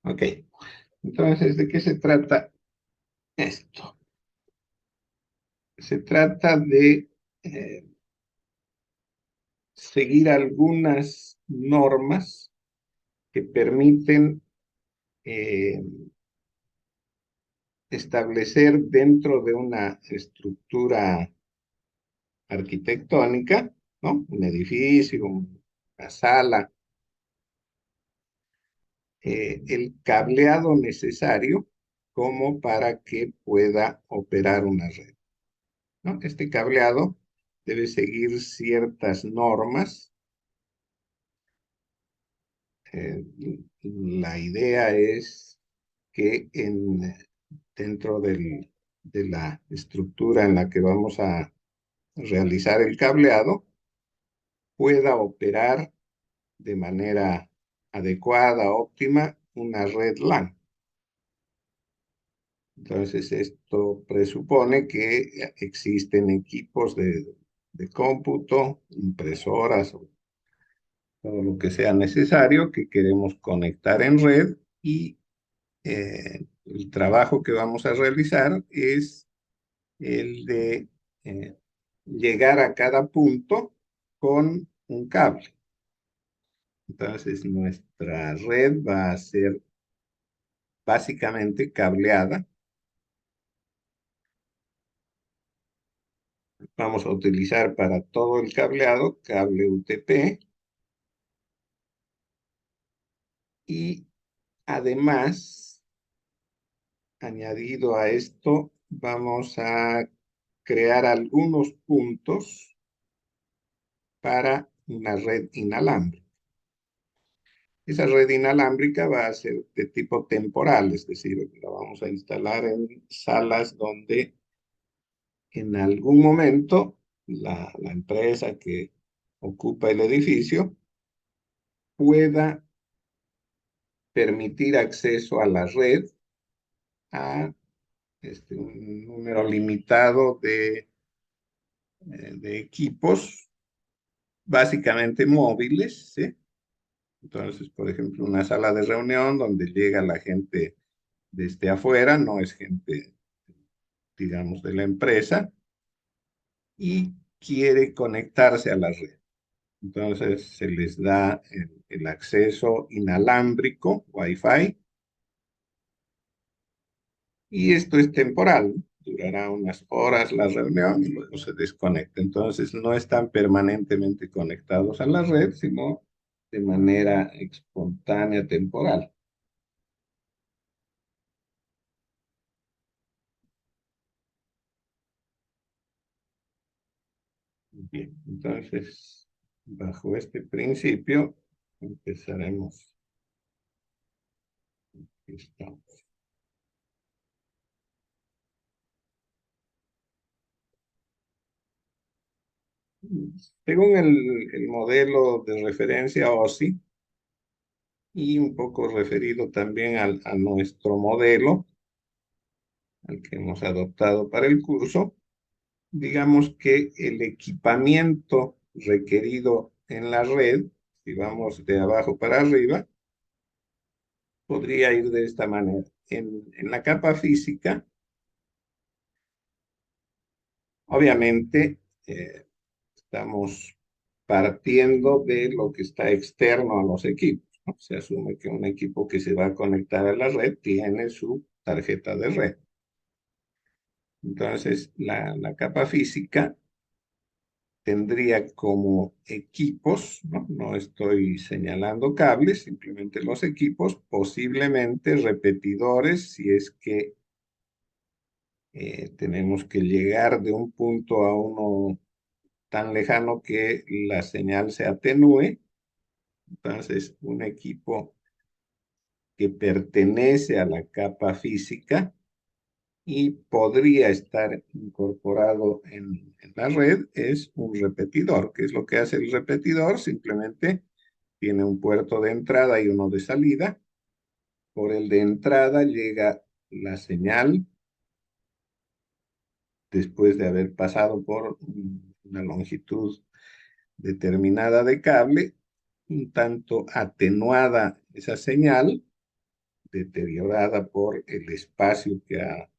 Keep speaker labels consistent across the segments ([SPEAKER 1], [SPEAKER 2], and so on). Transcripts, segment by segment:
[SPEAKER 1] Ok, entonces, ¿de qué se trata esto? Se trata de seguir algunas normas que permiten eh, establecer dentro de una estructura arquitectónica, ¿no? Un edificio, una sala, el cableado necesario como para que pueda operar una red, ¿no? Este cableado debe seguir ciertas normas. Eh, la idea es que dentro de la estructura en la que vamos a realizar el cableado, pueda operar de manera adecuada, óptima, una red LAN. Entonces, esto presupone que existen equipos de cómputo, impresoras o todo lo que sea necesario que queremos conectar en red y el trabajo que vamos a realizar es el de llegar a cada punto con un cable. Entonces, nuestra red va a ser básicamente cableada. Vamos a utilizar para todo el cableado cable UTP y además, añadido a esto, vamos a crear algunos puntos para una red inalámbrica. Esa red inalámbrica va a ser de tipo temporal, es decir, la vamos a instalar en salas donde en algún momento la empresa que ocupa el edificio pueda permitir acceso a la red a un número limitado de equipos, básicamente móviles, ¿sí? Entonces, por ejemplo, una sala de reunión donde llega la gente desde afuera, no es gente, digamos, de la empresa, y quiere conectarse a la red. Entonces, se les da el acceso inalámbrico, Wi-Fi, y esto es temporal, durará unas horas la reunión y luego se desconecta. Entonces, no están permanentemente conectados a la red, sino de manera espontánea, temporal. Bien, entonces, bajo este principio, empezaremos. Listo. Según el modelo de referencia OSI, y un poco referido también a nuestro modelo, al que hemos adoptado para el curso, digamos que el equipamiento requerido en la red, si vamos de abajo para arriba, podría ir de esta manera. En la capa física, obviamente, estamos partiendo de lo que está externo a los equipos, ¿no? Se asume que un equipo que se va a conectar a la red tiene su tarjeta de red. Entonces, la capa física tendría como equipos, ¿no? No estoy señalando cables, simplemente los equipos, posiblemente repetidores, si es que tenemos que llegar de un punto a uno tan lejano que la señal se atenúe. Entonces, un equipo que pertenece a la capa física y podría estar incorporado en la red es un repetidor. ¿Qué es lo que hace el repetidor? Simplemente tiene un puerto de entrada y uno de salida. Por el de entrada llega la señal después de haber pasado por una longitud determinada de cable, un tanto atenuada esa señal, deteriorada por el espacio que ha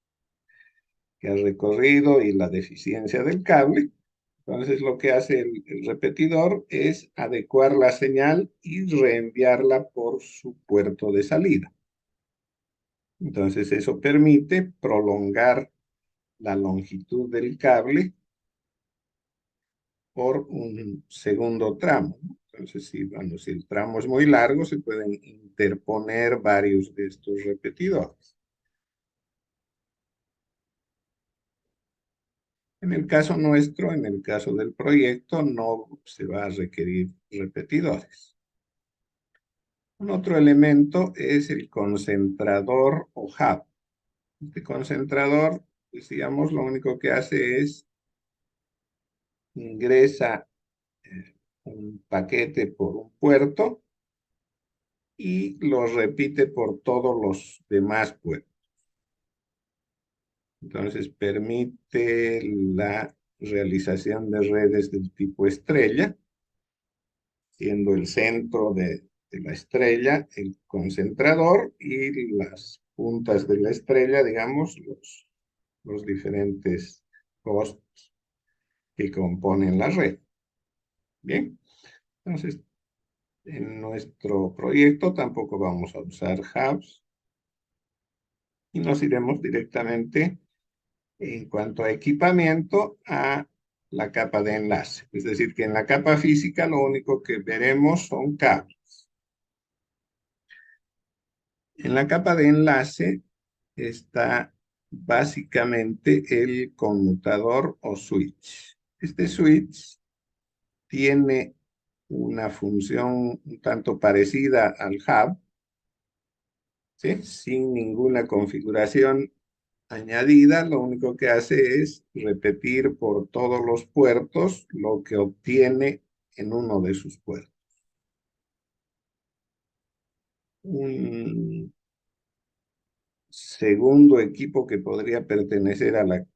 [SPEAKER 1] recorrido y la deficiencia del cable. Entonces lo que hace el repetidor es adecuar la señal y reenviarla por su puerto de salida. Entonces eso permite prolongar la longitud del cable por un segundo tramo, ¿no? Entonces, si el tramo es muy largo, se pueden interponer varios de estos repetidores. En el caso nuestro, en el caso del proyecto, no se va a requerir repetidores. Un otro elemento es el concentrador o hub. Este concentrador, decíamos, lo único que hace es ingresa un paquete por un puerto y lo repite por todos los demás puertos. Entonces permite la realización de redes del tipo estrella, siendo el centro de la estrella el concentrador y las puntas de la estrella, digamos, los diferentes hosts que componen la red. Bien, entonces en nuestro proyecto tampoco vamos a usar hubs y nos iremos directamente en cuanto a equipamiento a la capa de enlace. Es decir, que en la capa física lo único que veremos son cables. En la capa de enlace está básicamente el conmutador o switch. Este switch tiene una función un tanto parecida al hub, ¿sí? Sin ninguna configuración añadida, lo único que hace es repetir por todos los puertos lo que obtiene en uno de sus puertos. Un segundo equipo que podría pertenecer a la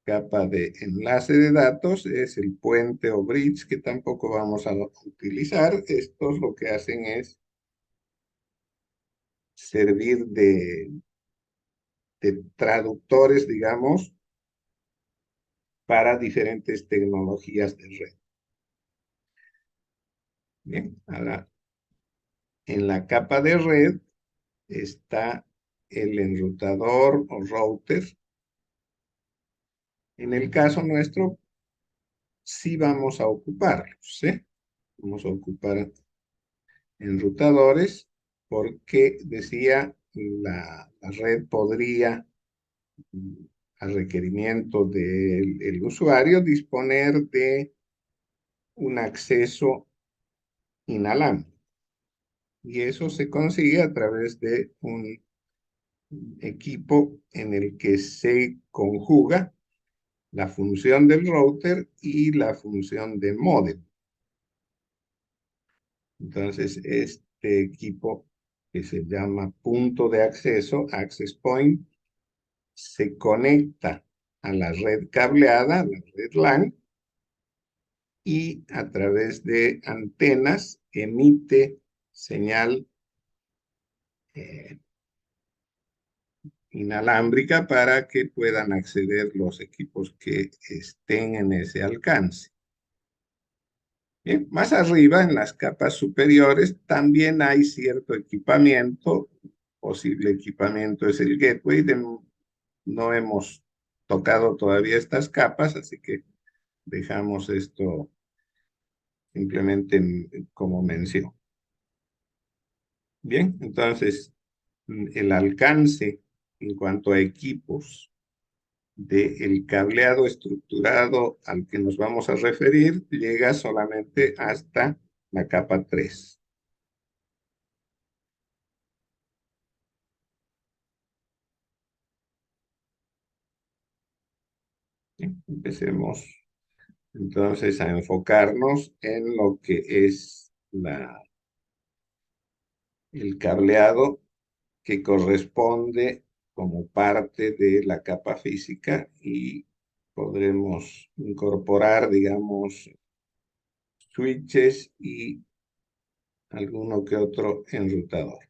[SPEAKER 1] capa de enlace de datos es el puente o bridge, que tampoco vamos a utilizar. Estos lo que hacen es servir de traductores, digamos, para diferentes tecnologías de red. Bien, ahora en la capa de red está el enrutador o router. En el caso nuestro, sí vamos a ocuparlos, ¿sí? Vamos a ocupar enrutadores porque decía la red podría, a requerimiento del usuario, disponer de un acceso inalámbrico. Y eso se consigue a través de un equipo en el que se conjuga la función del router y la función del módem. Entonces, este equipo que se llama punto de acceso, access point, se conecta a la red cableada, la red LAN, y a través de antenas emite señal inalámbrica para que puedan acceder los equipos que estén en ese alcance. Bien, más arriba, en las capas superiores, también hay cierto equipamiento. Posible equipamiento es el gateway. No hemos tocado todavía estas capas, así que dejamos esto simplemente como mención. Bien, entonces el alcance en cuanto a equipos del cableado estructurado al que nos vamos a referir llega solamente hasta la capa 3. Bien, empecemos entonces a enfocarnos en lo que es el cableado que corresponde como parte de la capa física y podremos incorporar, digamos, switches y alguno que otro enrutador.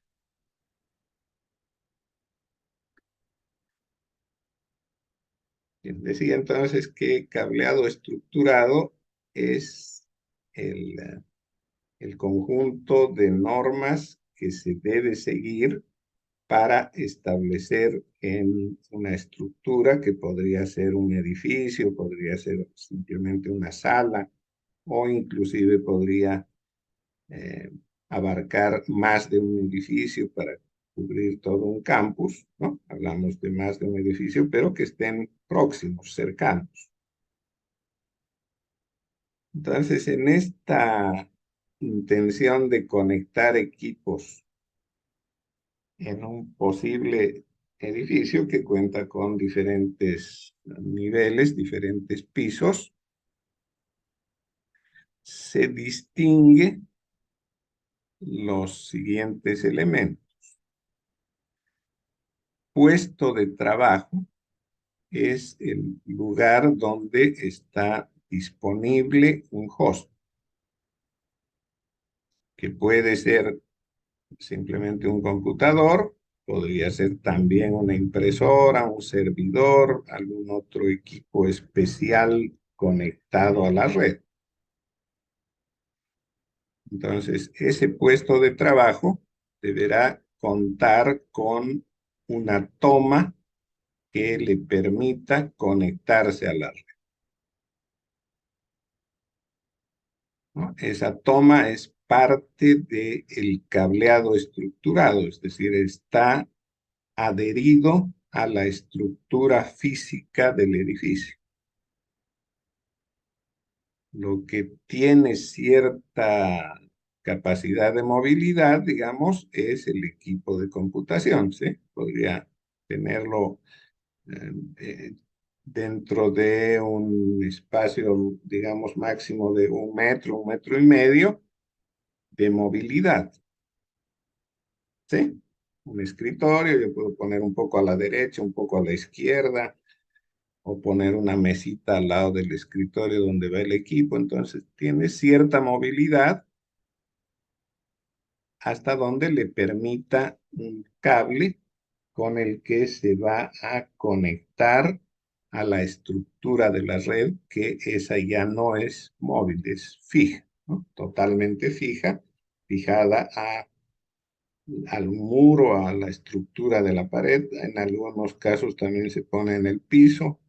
[SPEAKER 1] Bien, decía entonces que cableado estructurado es el conjunto de normas que se debe seguir para establecer en una estructura que podría ser un edificio, podría ser simplemente una sala o inclusive podría eh, abarcar más de un edificio para cubrir todo un campus, ¿no? Hablamos de más de un edificio, pero que estén próximos, cercanos. Entonces, en esta intención de conectar equipos en un posible edificio que cuenta con diferentes niveles, diferentes pisos, se distingue los siguientes elementos. Puesto de trabajo es el lugar donde está disponible un host, que puede ser simplemente un computador, podría ser también una impresora, un servidor, algún otro equipo especial conectado a la red. Entonces, ese puesto de trabajo deberá contar con una toma que le permita conectarse a la red, ¿no? Esa toma es parte del cableado estructurado, es decir, está adherido a la estructura física del edificio. Lo que tiene cierta capacidad de movilidad, digamos, es el equipo de computación, ¿sí? Podría tenerlo eh, eh, dentro de un espacio, digamos, máximo de 1 metro, 1 metro y medio de movilidad, ¿sí? Un escritorio, yo puedo poner un poco a la derecha, un poco a la izquierda, o poner una mesita al lado del escritorio donde va el equipo, entonces tiene cierta movilidad hasta donde le permita un cable con el que se va a conectar a la estructura de la red, que esa ya no es móvil, es fija, ¿no? Totalmente fija, fijada al muro, a la estructura de la pared. En algunos casos también se pone en el piso,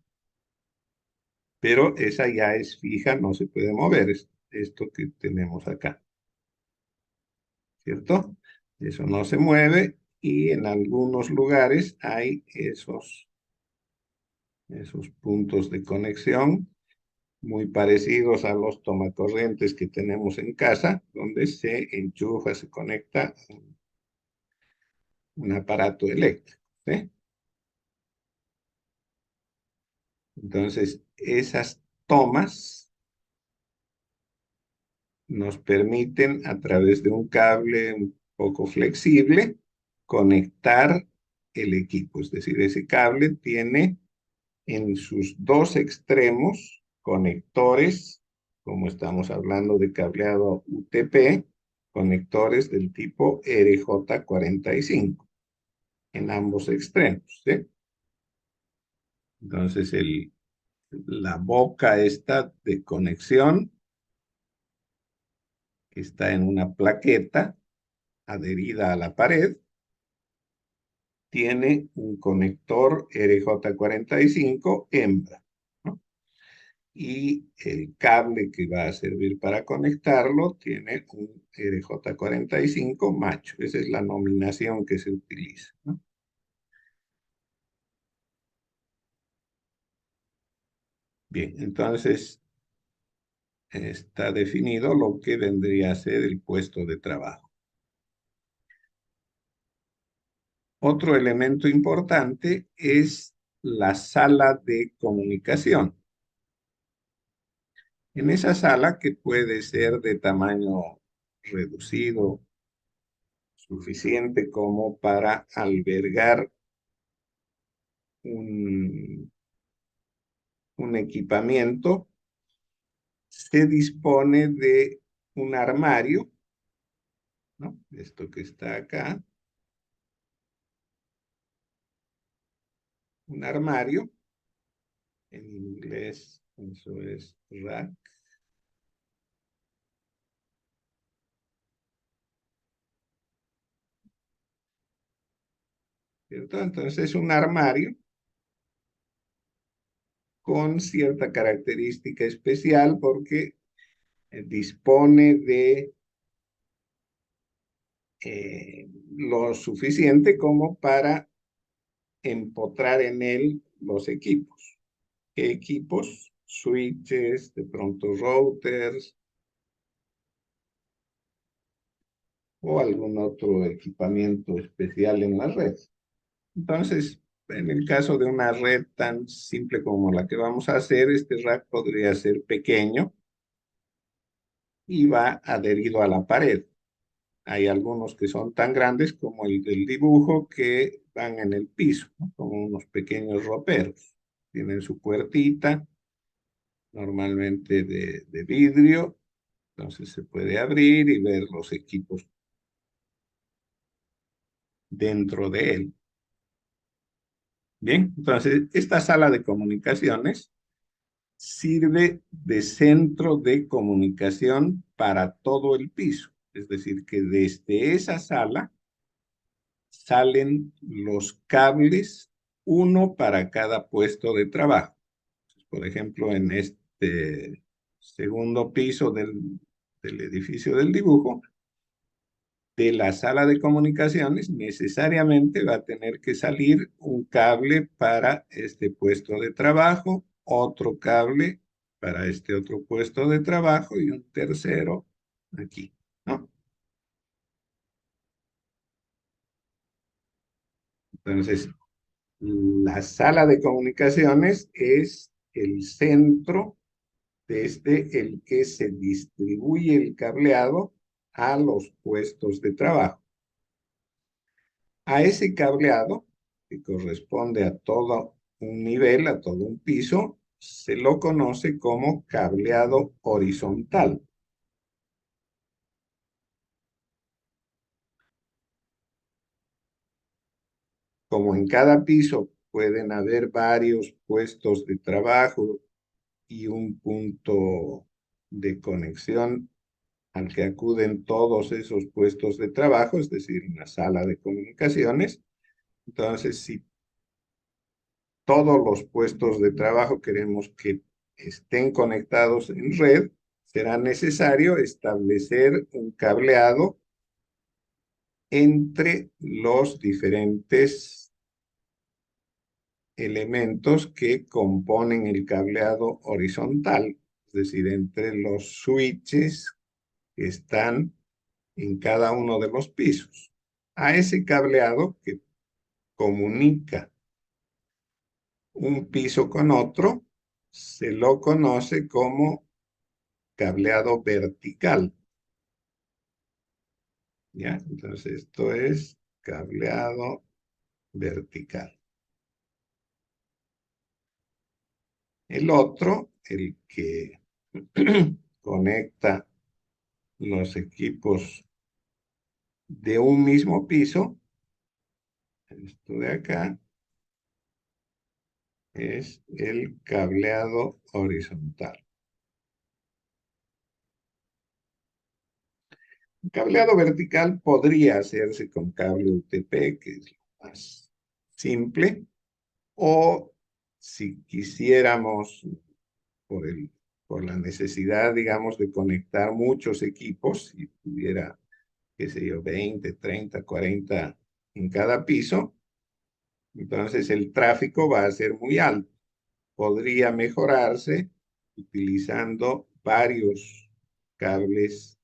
[SPEAKER 1] pero esa ya es fija, no se puede mover, es esto que tenemos acá, ¿cierto? Eso no se mueve y en algunos lugares hay esos puntos de conexión muy parecidos a los tomacorrientes que tenemos en casa, donde se enchufa, se conecta un aparato eléctrico, ¿sí? Entonces, esas tomas nos permiten a través de un cable un poco flexible conectar el equipo. Es decir, ese cable tiene en sus dos extremos conectores, como estamos hablando de cableado UTP, conectores del tipo RJ45 en ambos extremos, ¿sí? Entonces, la boca esta de conexión está en una plaqueta adherida a la pared, tiene un conector RJ45 hembra, ¿no? Y el cable que va a servir para conectarlo tiene un RJ45 macho. Esa es la nominación que se utiliza, ¿no? Bien, entonces está definido lo que vendría a ser el puesto de trabajo. Otro elemento importante es la sala de comunicación. En esa sala, que puede ser de tamaño reducido, suficiente como para albergar un, un equipamiento, se dispone de un armario, ¿no? Esto que está acá, un armario En inglés, eso es rack. ¿Cierto? Entonces es un armario con cierta característica especial porque dispone de lo suficiente como para empotrar en él los equipos. ¿Qué equipos? Switches, de pronto routers o algún otro equipamiento especial en la red. Entonces, en el caso de una red tan simple como la que vamos a hacer, este rack podría ser pequeño y va adherido a la pared. Hay algunos que son tan grandes como el del dibujo que van en el piso, ¿no? Como unos pequeños roperos. Tienen su puertita, normalmente de vidrio, entonces se puede abrir y ver los equipos dentro de él. Bien, entonces esta sala de comunicaciones sirve de centro de comunicación para todo el piso. Es decir, que desde esa sala salen los cables, uno para cada puesto de trabajo. Por ejemplo, en este segundo piso del edificio del dibujo, de la sala de comunicaciones, necesariamente va a tener que salir un cable para este puesto de trabajo, otro cable para este otro puesto de trabajo y un tercero aquí, ¿no? Entonces, la sala de comunicaciones es el centro desde el que se distribuye el cableado a los puestos de trabajo. A ese cableado, que corresponde a todo un nivel, a todo un piso, se lo conoce como cableado horizontal. Como en cada piso pueden haber varios puestos de trabajo y un punto de conexión al que acuden todos esos puestos de trabajo, es decir, una sala de comunicaciones. Entonces, si todos los puestos de trabajo queremos que estén conectados en red, será necesario establecer un cableado entre los diferentes elementos que componen el cableado horizontal, es decir, entre los switches que están en cada uno de los pisos. A ese cableado que comunica un piso con otro, se lo conoce como cableado vertical. ¿Ya? Entonces, esto es cableado vertical. El otro, el que conecta los equipos de un mismo piso, esto de acá, es el cableado horizontal. El cableado vertical podría hacerse con cable UTP, que es lo más simple, o si quisiéramos, por por la necesidad, digamos, de conectar muchos equipos, si tuviera, qué sé yo, 20, 30, 40 en cada piso, entonces el tráfico va a ser muy alto. Podría mejorarse utilizando varios cables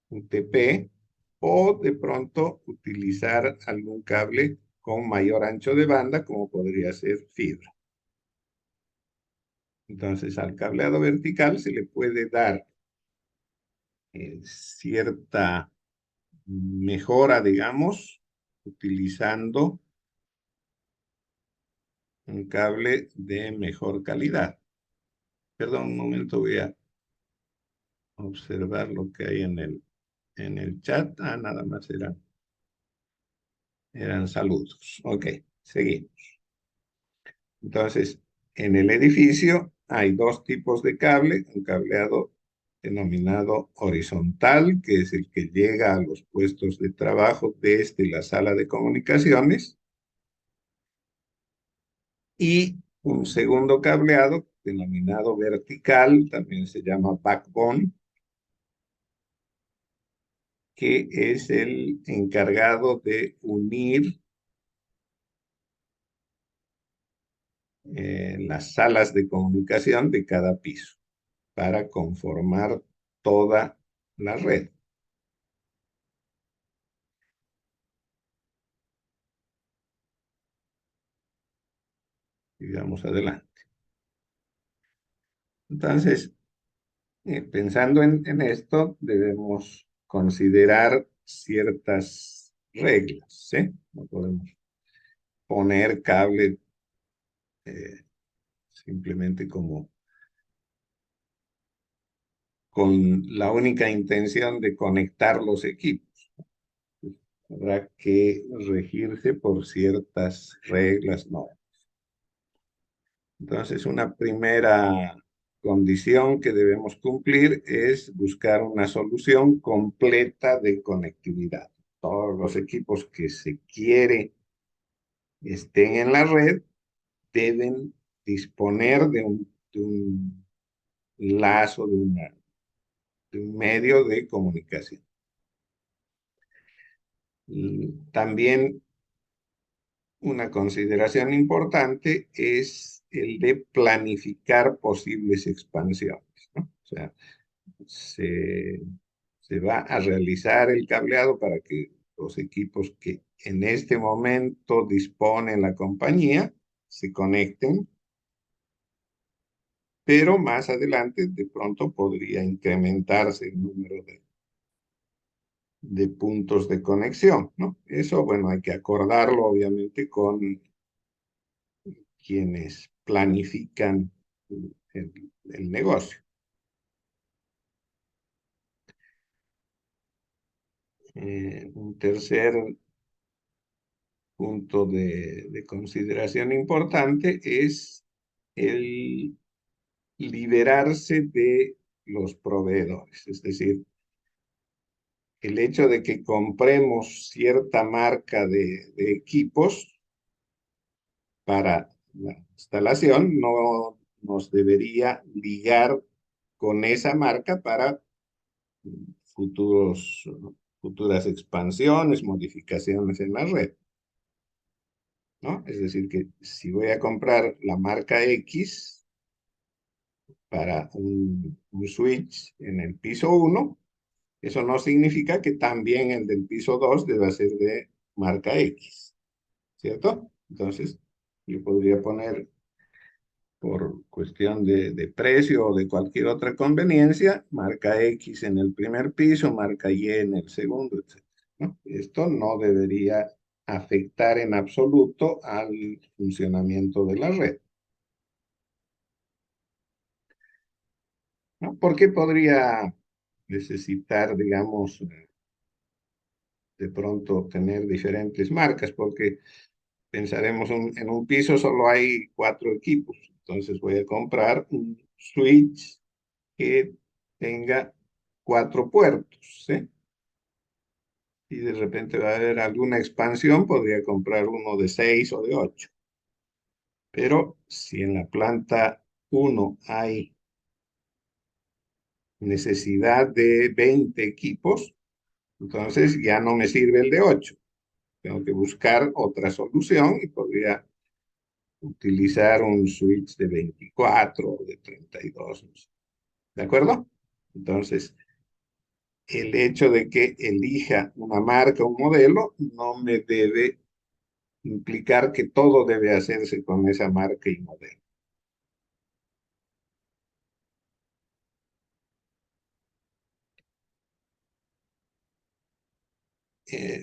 [SPEAKER 1] UTP o de pronto utilizar algún cable con mayor ancho de banda, como podría ser fibra. Entonces, al cableado vertical se le puede dar cierta mejora, digamos, utilizando un cable de mejor calidad. Perdón, un momento, voy a observar lo que hay en el chat. Ah, nada más eran saludos. Ok, seguimos. Entonces, En el edificio hay dos tipos de cable, un cableado denominado horizontal, que es el que llega a los puestos de trabajo desde la sala de comunicaciones, y un segundo cableado denominado vertical, también se llama backbone, que es el encargado de unir las salas de comunicación de cada piso para conformar toda la red. Digamos adelante. Entonces, pensando en esto, debemos considerar ciertas reglas, ¿sí? No podemos poner cable eh, simplemente como con la única intención de conectar los equipos. Habrá que regirse por ciertas reglas, ¿no? Entonces, una primera condición que debemos cumplir es buscar una solución completa de conectividad. Todos los equipos que se quiere estén en la red deben disponer de un lazo, de un medio de comunicación. Y también una consideración importante es el de planificar posibles expansiones, ¿no? O sea, se, se va a realizar el cableado para que los equipos que en este momento dispone la compañía se conecten, pero más adelante de pronto podría incrementarse el número de puntos de conexión, ¿no? Eso, bueno, hay que acordarlo obviamente con quienes planifican el negocio. Un tercer punto de consideración importante es el liberarse de los proveedores, es decir, el hecho de que compremos cierta marca de equipos para la instalación no nos debería ligar con esa marca para futuros, futuras expansiones, modificaciones en la red, ¿no? Es decir, que si voy a comprar la marca X para un switch en el piso 1, eso no significa que también el del piso 2 deba ser de marca X, ¿cierto? Entonces, yo podría poner por cuestión de precio o de cualquier otra conveniencia, marca X en el primer piso, marca Y en el segundo, etc., ¿no? Esto no debería afectar en absoluto al funcionamiento de la red, ¿no? ¿Por qué podría necesitar, digamos, de pronto tener diferentes marcas? Porque pensaremos en un piso solo hay 4 equipos, entonces voy a comprar un switch que tenga 4 puertos, ¿sí? Y de repente va a haber alguna expansión, podría comprar uno de 6 o de 8. Pero si en la planta 1 hay necesidad de 20 equipos, entonces ya no me sirve el de 8. Tengo que buscar otra solución y podría utilizar un switch de 24 o de 32, no sé. ¿De acuerdo? Entonces, el hecho de que elija una marca, un modelo, no me debe implicar que todo debe hacerse con esa marca y modelo.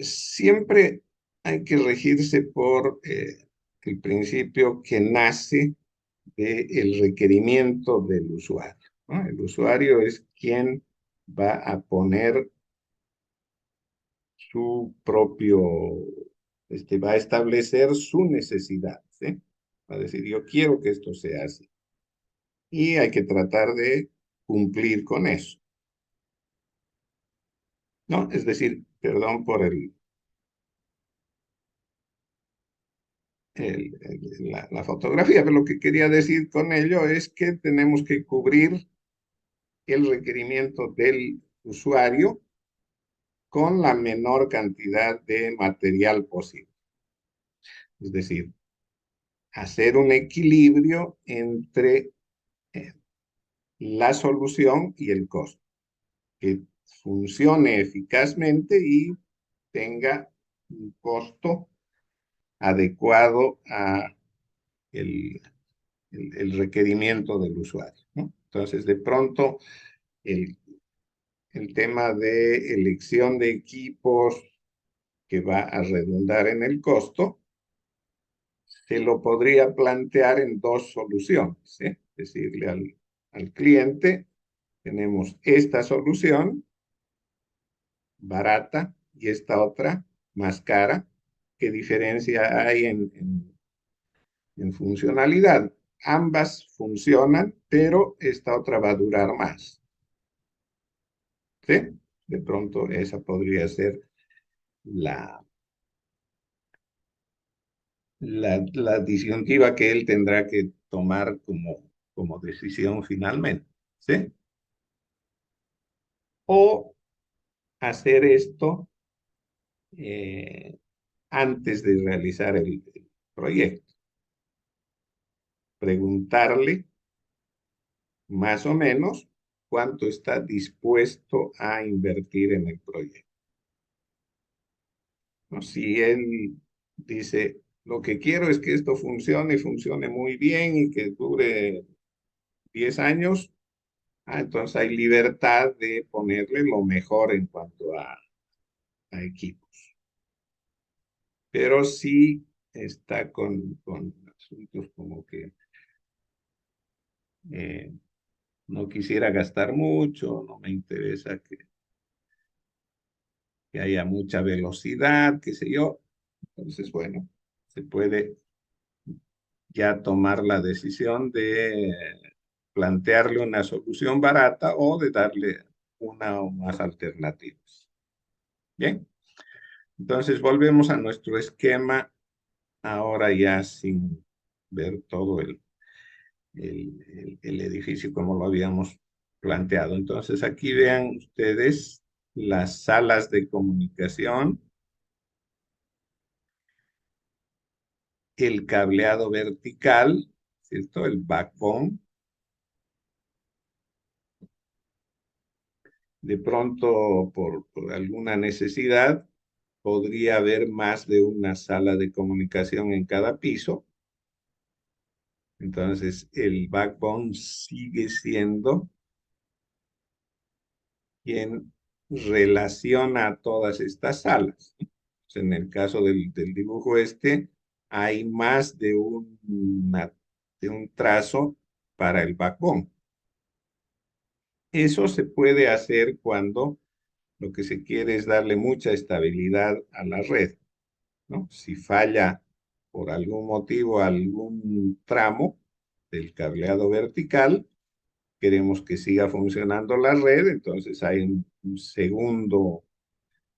[SPEAKER 1] Siempre hay que regirse por el principio que nace del requerimiento del usuario, ¿no? El usuario es quien va a poner su propio, va a establecer su necesidad, ¿sí? Va a decir, yo quiero que esto sea así. Y hay que tratar de cumplir con eso, ¿no? Es decir, perdón por la fotografía, pero lo que quería decir con ello es que tenemos que cubrir el requerimiento del usuario con la menor cantidad de material posible. Es decir, hacer un equilibrio entre eh, la solución y el costo, que funcione eficazmente y tenga un costo adecuado a el, el requerimiento del usuario, ¿no? Entonces, de pronto, el, el tema de elección de equipos que va a redundar en el costo, se lo podría plantear en dos soluciones, ¿eh? Decirle al cliente, tenemos esta solución barata y esta otra más cara. ¿Qué diferencia hay en funcionalidad? Ambas funcionan, pero esta otra va a durar más, ¿sí? De pronto esa podría ser la, la disyuntiva que él tendrá que tomar como decisión finalmente, ¿sí? O hacer esto eh, antes de realizar el proyecto. Preguntarle más o menos cuánto está dispuesto a invertir en el proyecto, ¿no? Si él dice, lo que quiero es que esto funcione y funcione muy bien y que dure 10 años, entonces hay libertad de ponerle lo mejor en cuanto a equipos. Pero si está con asuntos como que eh, no quisiera gastar mucho, no me interesa que haya mucha velocidad, qué sé yo. Entonces, bueno, se puede ya tomar la decisión de plantearle una solución barata o de darle una o más alternativas. Bien, entonces volvemos a nuestro esquema, ahora ya sin ver todo el edificio como lo habíamos planteado. Entonces aquí vean ustedes las salas de comunicación, el cableado vertical, ¿cierto? El backbone. De pronto, por alguna necesidad, podría haber más de una sala de comunicación en cada piso. Entonces, el backbone sigue siendo quien relaciona a todas estas salas. En el caso del dibujo este, hay más de un trazo para el backbone. Eso se puede hacer cuando lo que se quiere es darle mucha estabilidad a la red, ¿no? Si falla por algún motivo algún tramo del cableado vertical, queremos que siga funcionando la red, entonces hay un segundo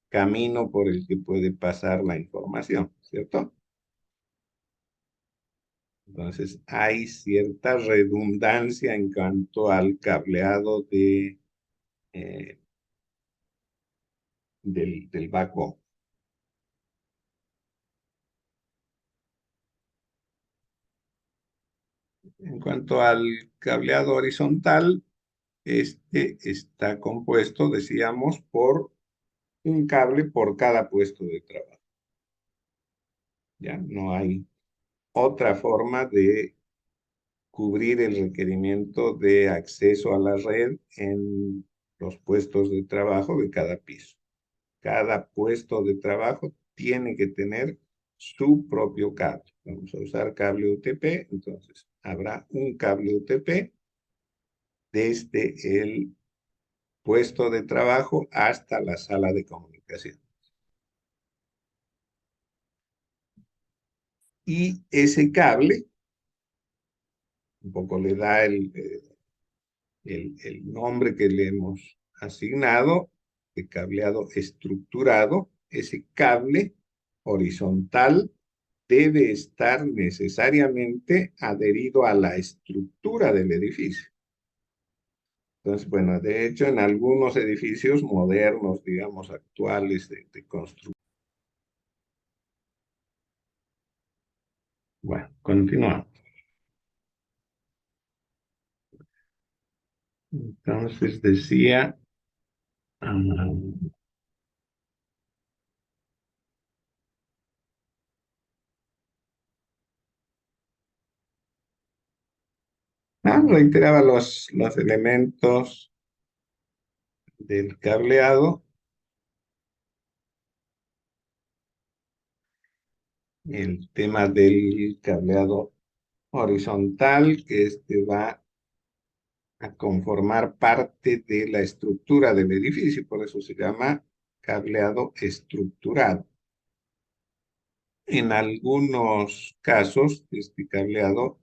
[SPEAKER 1] camino por el que puede pasar la información, ¿cierto? Entonces hay cierta redundancia en cuanto al cableado eh, del backbone. En cuanto al cableado horizontal, este está compuesto, decíamos, por un cable por cada puesto de trabajo. Ya no hay otra forma de cubrir el requerimiento de acceso a la red en los puestos de trabajo de cada piso. Cada puesto de trabajo tiene que tener su propio cable. Vamos a usar cable UTP, entonces habrá un cable UTP desde el puesto de trabajo hasta la sala de comunicación. Y ese cable un poco le da el nombre que le hemos asignado, de cableado estructurado. Ese cable horizontal debe estar necesariamente adherido a la estructura del edificio. Entonces, bueno, de hecho, en algunos edificios modernos, digamos, actuales de construcción. Bueno, continuamos. Entonces decía, ah, reiteraba los elementos del cableado, el tema del cableado horizontal, que este va a conformar parte de la estructura del edificio, por eso se llama cableado estructurado. En algunos casos, este cableado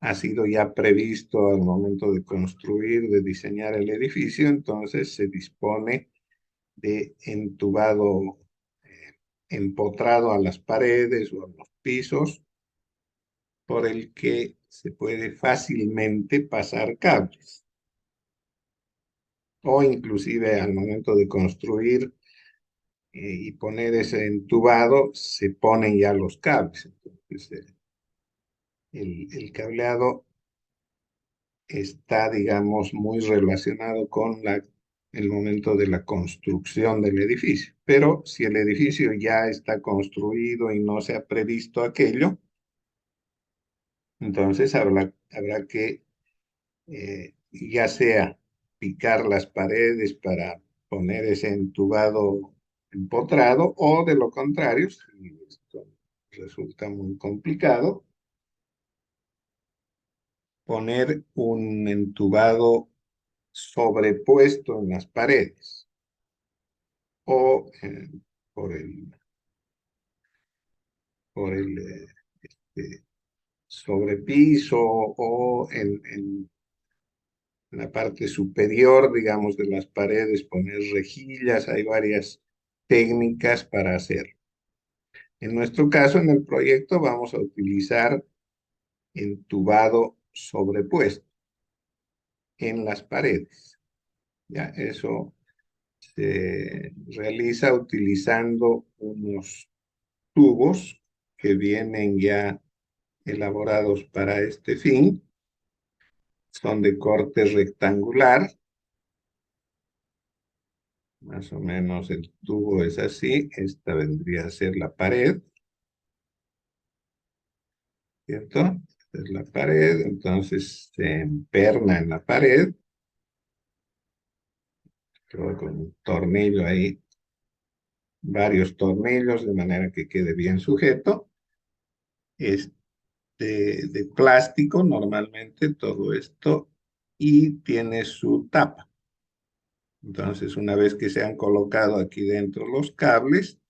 [SPEAKER 1] ha sido ya previsto al momento de construir, de diseñar el edificio, entonces se dispone de entubado empotrado a las paredes o a los pisos, por el que se puede fácilmente pasar cables. O inclusive al momento de construir y poner ese entubado, se ponen ya los cables. Entonces, el cableado está, digamos, muy relacionado con el momento de la construcción del edificio. Pero si el edificio ya está construido y no se ha previsto aquello, entonces habrá que ya sea picar las paredes para poner ese entubado empotrado, o de lo contrario, si esto resulta muy complicado, poner un entubado sobrepuesto en las paredes o por el, este, sobrepiso, o en la parte superior, digamos, de las paredes, poner rejillas. Hay varias técnicas para hacerlo. En nuestro caso, en el proyecto, vamos a utilizar entubado sobrepuesto en las paredes. Ya, eso se realiza utilizando unos tubos que vienen ya elaborados para este fin. Son de corte rectangular. Más o menos el tubo es así. Esta vendría a ser la pared, ¿cierto? Esta es la pared, entonces se emperna en la pared, creo, con un tornillo ahí, varios tornillos, de manera que quede bien sujeto. Es de plástico normalmente todo esto, y tiene su tapa. Entonces, una vez que se han colocado aquí dentro los cables,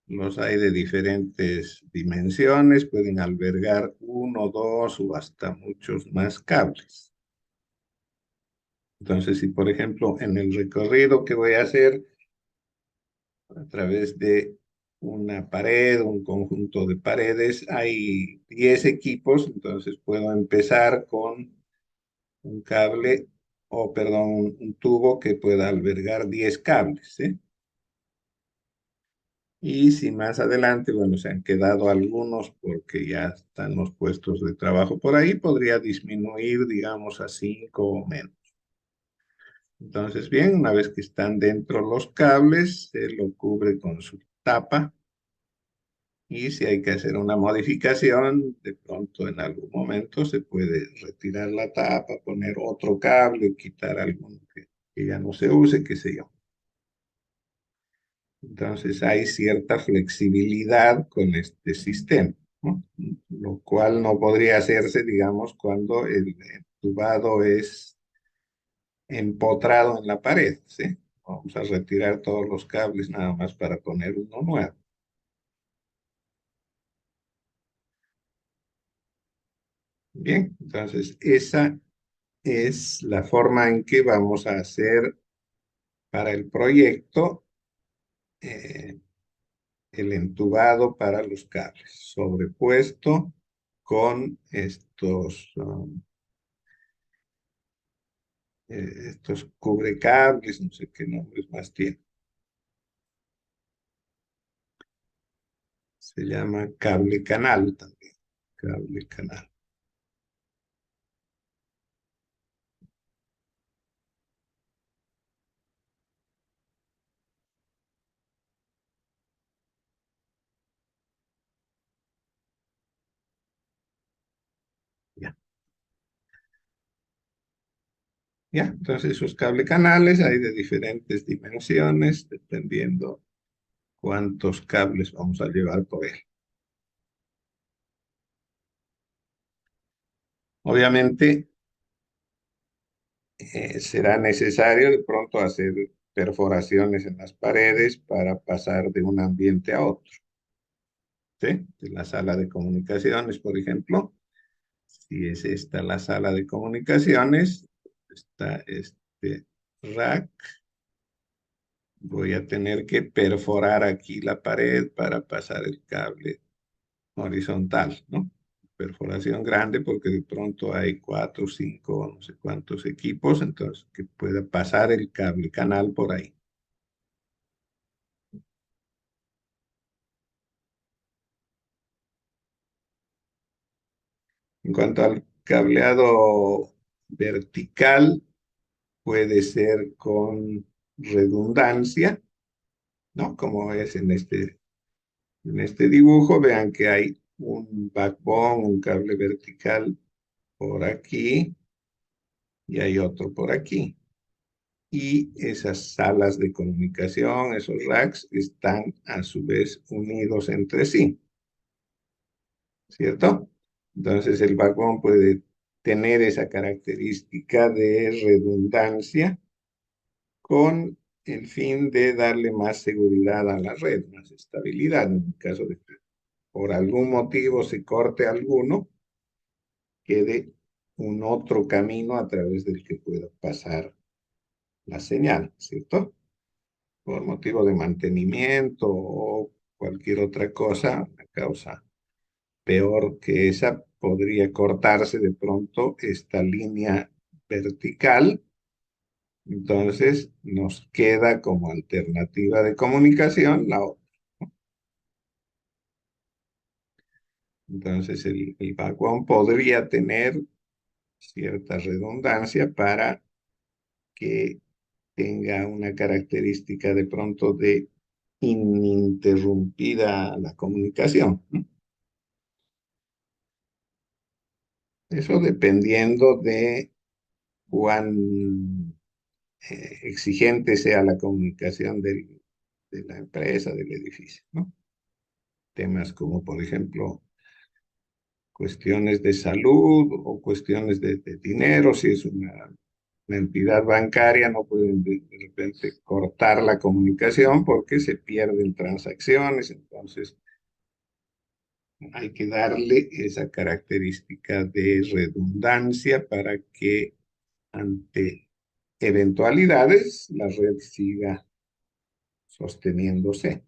[SPEAKER 1] los hay de diferentes dimensiones, pueden albergar uno, dos o hasta muchos más cables. Entonces, si por ejemplo en el recorrido que voy a hacer a través de una pared, un conjunto de paredes, hay 10 equipos, entonces puedo empezar con un cable, o perdón, un tubo que pueda albergar 10 cables, ¿sí? Y si más adelante, bueno, se han quedado algunos porque ya están los puestos de trabajo por ahí, podría disminuir, digamos, a 5 o menos. Entonces, bien, una vez que están dentro los cables, se lo cubre con su tapa, y si hay que hacer una modificación, de pronto en algún momento se puede retirar la tapa, poner otro cable, quitar alguno que ya no se use, qué sé yo. Entonces hay cierta flexibilidad con este sistema, ¿no? Lo cual no podría hacerse, digamos, cuando el entubado es empotrado en la pared, ¿sí? Vamos a retirar todos los cables nada más para poner uno nuevo. Bien, entonces esa es la forma en que vamos a hacer para el proyecto eh, el entubado para los cables, sobrepuesto con estos cubrecables, no sé qué nombres más tiene. Se llama cable canal también, cable canal. Ya, ya. Entonces esos cable canales hay de diferentes dimensiones, dependiendo cuántos cables vamos a llevar por él. Obviamente, será necesario de pronto hacer perforaciones en las paredes para pasar de un ambiente a otro, ¿sí? De la sala de comunicaciones, por ejemplo, si es esta la sala de comunicaciones, está este rack, voy a tener que perforar aquí la pared para pasar el cable horizontal, ¿no? Perforación grande porque de pronto hay cuatro, cinco, no sé cuántos equipos, entonces que pueda pasar el cable canal por ahí. En cuanto al cableado vertical, puede ser con redundancia, ¿no? Como es en este dibujo, vean que hay un backbone, un cable vertical por aquí y hay otro por aquí. Y esas salas de comunicación, esos racks, están a su vez unidos entre sí, ¿cierto? Entonces el backbone puede tener esa característica de redundancia con el fin de darle más seguridad a la red, más estabilidad. En el caso de que por algún motivo se corte alguno, quede un otro camino a través del que pueda pasar la señal, ¿cierto? Por motivo de mantenimiento o cualquier otra cosa, una causa peor que esa, podría cortarse de pronto esta línea vertical. Entonces nos queda como alternativa de comunicación la otra. Entonces el backbone podría tener cierta redundancia para que tenga una característica de pronto de ininterrumpida la comunicación, ¿no? Eso dependiendo de cuán exigente sea la comunicación de la empresa, del edificio, ¿no? Temas como, por ejemplo, cuestiones de salud o cuestiones de dinero, si es una entidad bancaria, no pueden de repente cortar la comunicación porque se pierden transacciones, entonces hay que darle esa característica de redundancia para que ante eventualidades la red siga sosteniéndose.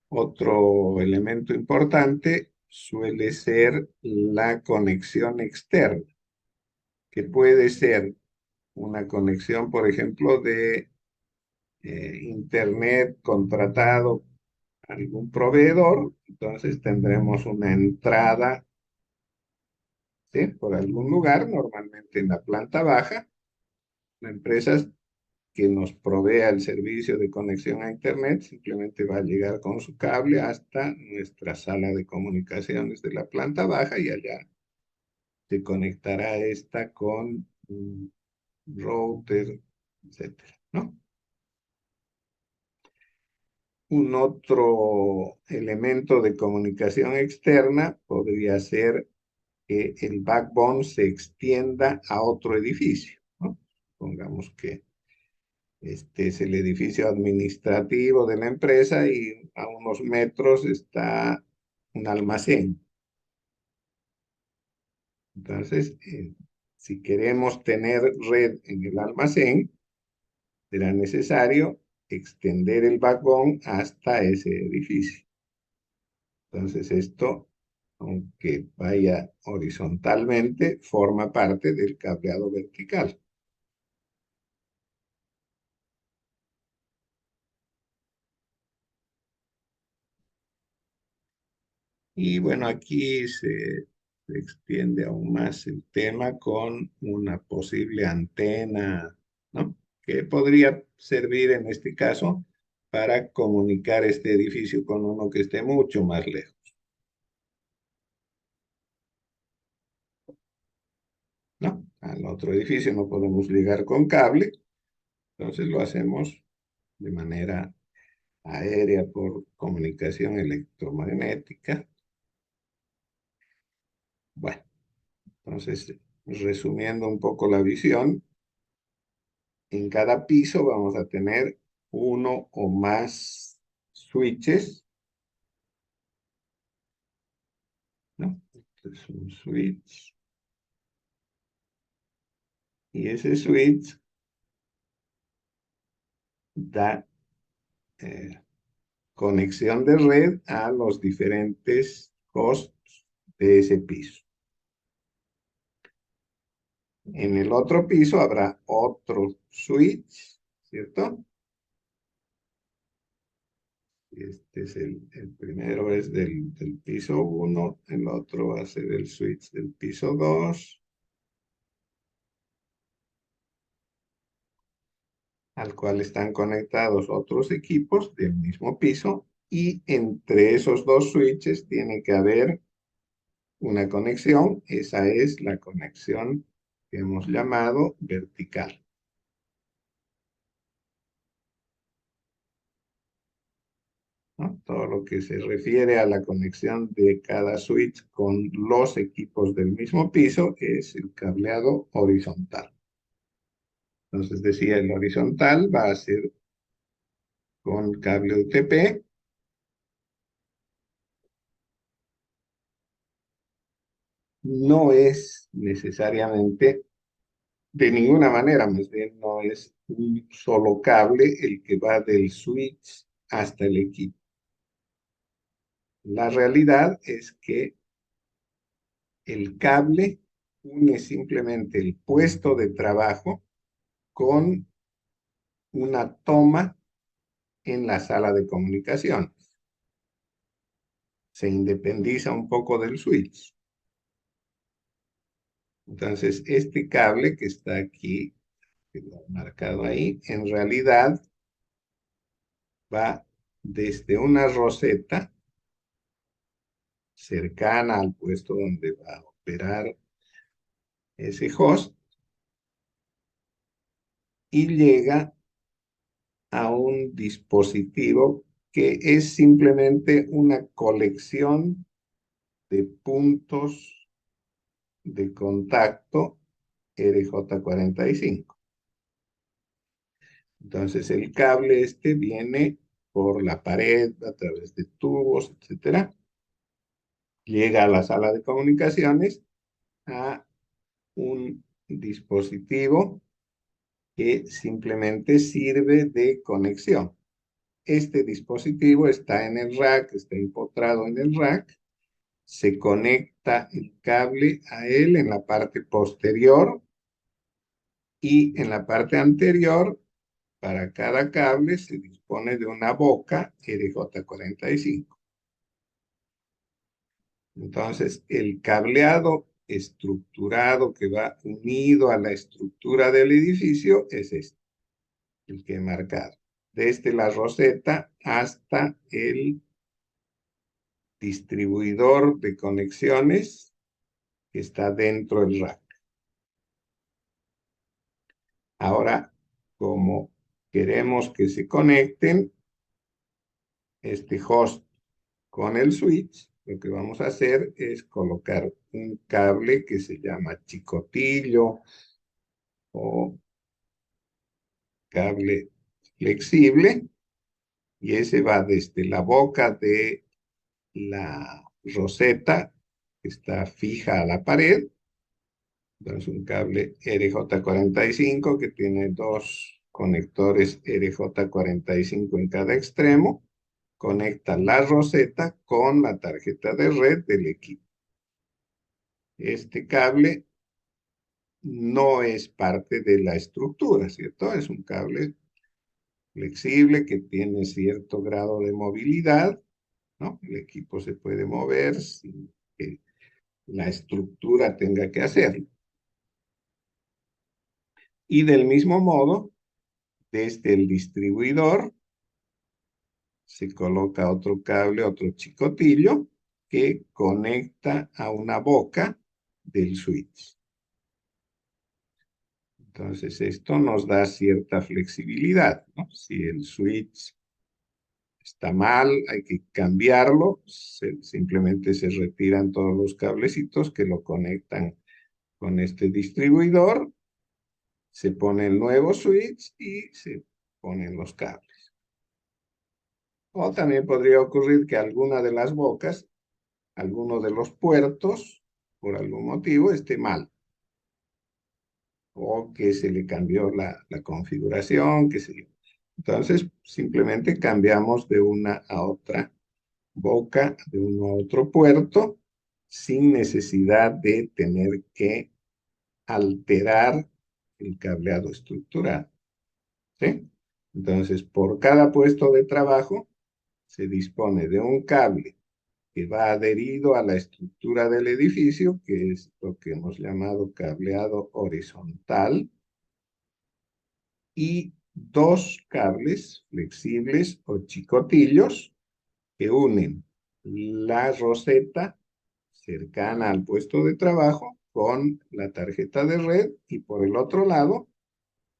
[SPEAKER 1] Otro elemento importante suele ser la conexión externa, que puede ser una conexión, por ejemplo, de internet contratado a algún proveedor, entonces tendremos una entrada, ¿sí? Por algún lugar, normalmente en la planta baja, la empresa que nos provea el servicio de conexión a internet simplemente va a llegar con su cable hasta nuestra sala de comunicaciones de la planta baja y allá se conectará esta con un router, etcétera, ¿no? Un otro elemento de comunicación externa podría ser que el backbone se extienda a otro edificio, ¿no? Pongamos que este es el edificio administrativo de la empresa y a unos metros está un almacén. Entonces, si queremos tener red en el almacén, será necesario extender el vagón hasta ese edificio. Entonces, esto, aunque vaya horizontalmente, forma parte del cableado vertical. Y bueno, aquí se extiende aún más el tema con una posible antena, ¿no? Que podría servir en este caso para comunicar este edificio con uno que esté mucho más lejos, ¿no? Al otro edificio no podemos llegar con cable, entonces lo hacemos de manera aérea por comunicación electromagnética. Bueno, entonces, resumiendo un poco la visión, en cada piso vamos a tener uno o más switches, ¿no? Entonces, un switch. Y ese switch da conexión de red a los diferentes hosts de ese piso. En el otro piso habrá otro switch, ¿cierto? Este es el primero es del piso 1, el otro va a ser el switch del piso 2, al cual están conectados otros equipos del mismo piso, y entre esos dos switches tiene que haber una conexión. Esa es la conexión que hemos llamado vertical, ¿no? Todo lo que se refiere a la conexión de cada switch con los equipos del mismo piso es el cableado horizontal. Entonces decía, el horizontal va a ser con cable UTP. No es necesariamente, de ninguna manera, más bien no es un solo cable el que va del switch hasta el equipo. La realidad es que el cable une simplemente el puesto de trabajo con una toma en la sala de comunicación. Se independiza un poco del switch. Entonces, este cable que está aquí, quedó marcado ahí, en realidad va desde una roseta cercana al puesto donde va a operar ese host y llega a un dispositivo que es simplemente una colección de puntos de contacto RJ45. Entonces el cable este viene por la pared, a través de tubos, etcétera, llega a la sala de comunicaciones a un dispositivo que simplemente sirve de conexión. Este dispositivo está en el rack, está empotrado en el rack, se conecta el cable a él en la parte posterior y en la parte anterior, para cada cable se dispone de una boca RJ45. Entonces, el cableado estructurado que va unido a la estructura del edificio es este, el que he marcado. Desde la roseta hasta el distribuidor de conexiones que está dentro del rack. Ahora, como queremos que se conecten este host con el switch, lo que vamos a hacer es colocar un cable que se llama chicotillo o cable flexible, y ese va desde la boca de la roseta que está fija a la pared Entonces un cable RJ45 que tiene dos conectores RJ45 en cada extremo, conecta la roseta con la tarjeta de red del equipo. Este cable no es parte de la estructura, ¿cierto? Es un cable flexible que tiene cierto grado de movilidad, ¿no? El equipo se puede mover sin que la estructura tenga que hacerlo. Y del mismo modo, desde el distribuidor se coloca otro cable, otro chicotillo, que conecta a una boca del switch. Entonces, esto nos da cierta flexibilidad, ¿no? Si el switch está mal, hay que cambiarlo, simplemente se retiran todos los cablecitos que lo conectan con este distribuidor, se pone el nuevo switch y se ponen los cables. O también podría ocurrir que alguna de las bocas, alguno de los puertos, por algún motivo, esté mal. O que se le cambió la configuración, que se... Entonces, simplemente cambiamos de una a otra boca, de uno a otro puerto, sin necesidad de tener que alterar el cableado estructural. ¿Sí? Entonces, por cada puesto de trabajo, se dispone de un cable que va adherido a la estructura del edificio, que es lo que hemos llamado cableado horizontal, y dos cables flexibles o chicotillos que unen la roseta cercana al puesto de trabajo con la tarjeta de red y por el otro lado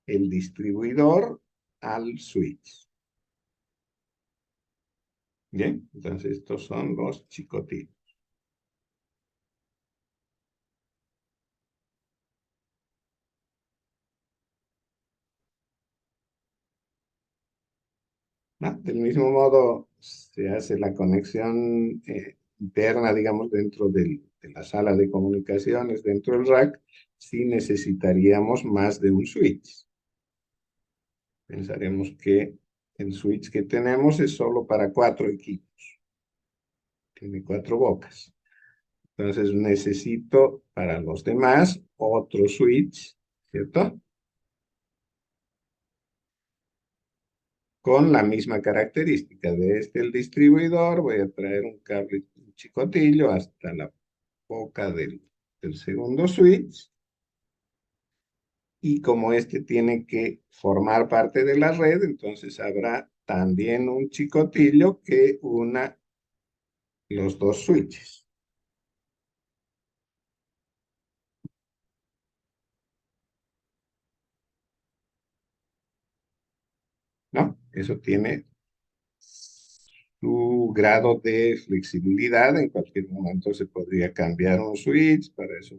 [SPEAKER 1] el distribuidor al switch. Bien, entonces estos son los chicotillos. ¿No? Del mismo modo se hace la conexión interna, digamos, dentro de la sala de comunicaciones, dentro del rack, si necesitaríamos más de un switch. Pensaremos que el switch que tenemos es solo para 4 equipos. Tiene 4 bocas. Entonces necesito para los demás otro switch, ¿cierto? Con la misma característica. Desde el distribuidor voy a traer un cable, un chicotillo hasta la boca del segundo switch. Y como este tiene que formar parte de la red, entonces habrá también un chicotillo que una los dos switches. ¿No? Eso tiene su grado de flexibilidad. En cualquier momento se podría cambiar un switch. Para eso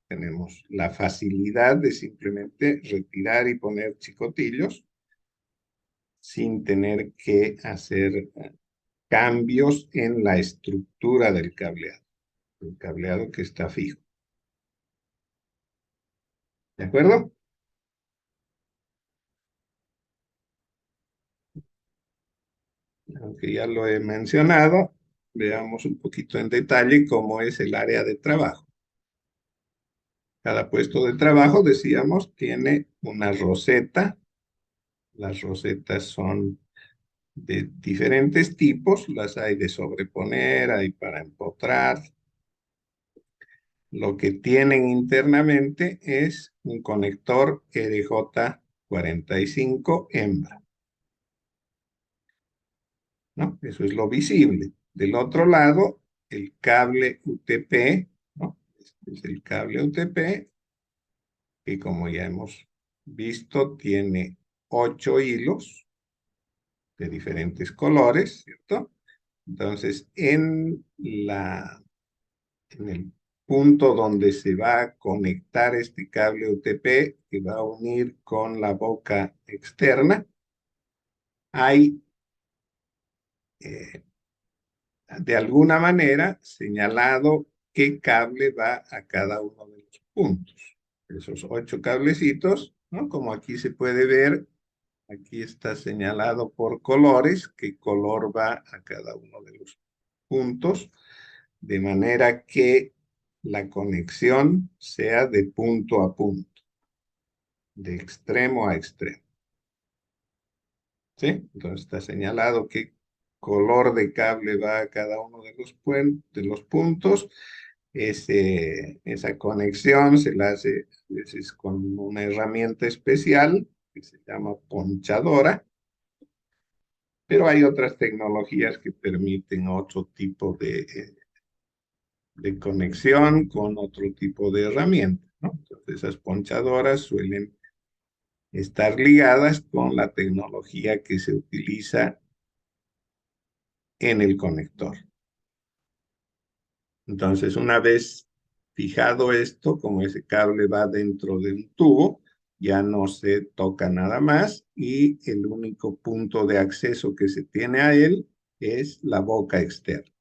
[SPEAKER 1] tenemos la facilidad de simplemente retirar y poner chicotillos sin tener que hacer cambios en la estructura del cableado. El cableado que está fijo. ¿De acuerdo? Aunque ya lo he mencionado, veamos un poquito en detalle cómo es el área de trabajo. Cada puesto de trabajo, decíamos, tiene una roseta. Las rosetas son de diferentes tipos, las hay de sobreponer, hay para empotrar. Lo que tienen internamente es un conector RJ45 hembra, ¿no? Eso es lo visible. Del otro lado, el cable UTP, ¿no? Este es el cable UTP, que como ya hemos visto, tiene 8 hilos de diferentes colores, ¿cierto? Entonces, en el punto donde se va a conectar este cable UTP, que va a unir con la boca externa, hay de alguna manera señalado qué cable va a cada uno de los puntos. esos 8 cablecitos, ¿no? Como aquí se puede ver, aquí está señalado por colores qué color va a cada uno de los puntos, de manera que la conexión sea de punto a punto, de extremo a extremo. ¿Sí? Entonces está señalado qué color de cable va a cada uno de los puntos. Esa conexión se la hace a veces con una herramienta especial que se llama ponchadora, pero hay otras tecnologías que permiten otro tipo de conexión con otro tipo de herramienta, ¿no? Entonces esas ponchadoras suelen estar ligadas con la tecnología que se utiliza en el conector. Entonces, una vez fijado esto, como ese cable va dentro de un tubo, ya no se toca nada más y el único punto de acceso que se tiene a él es la boca externa,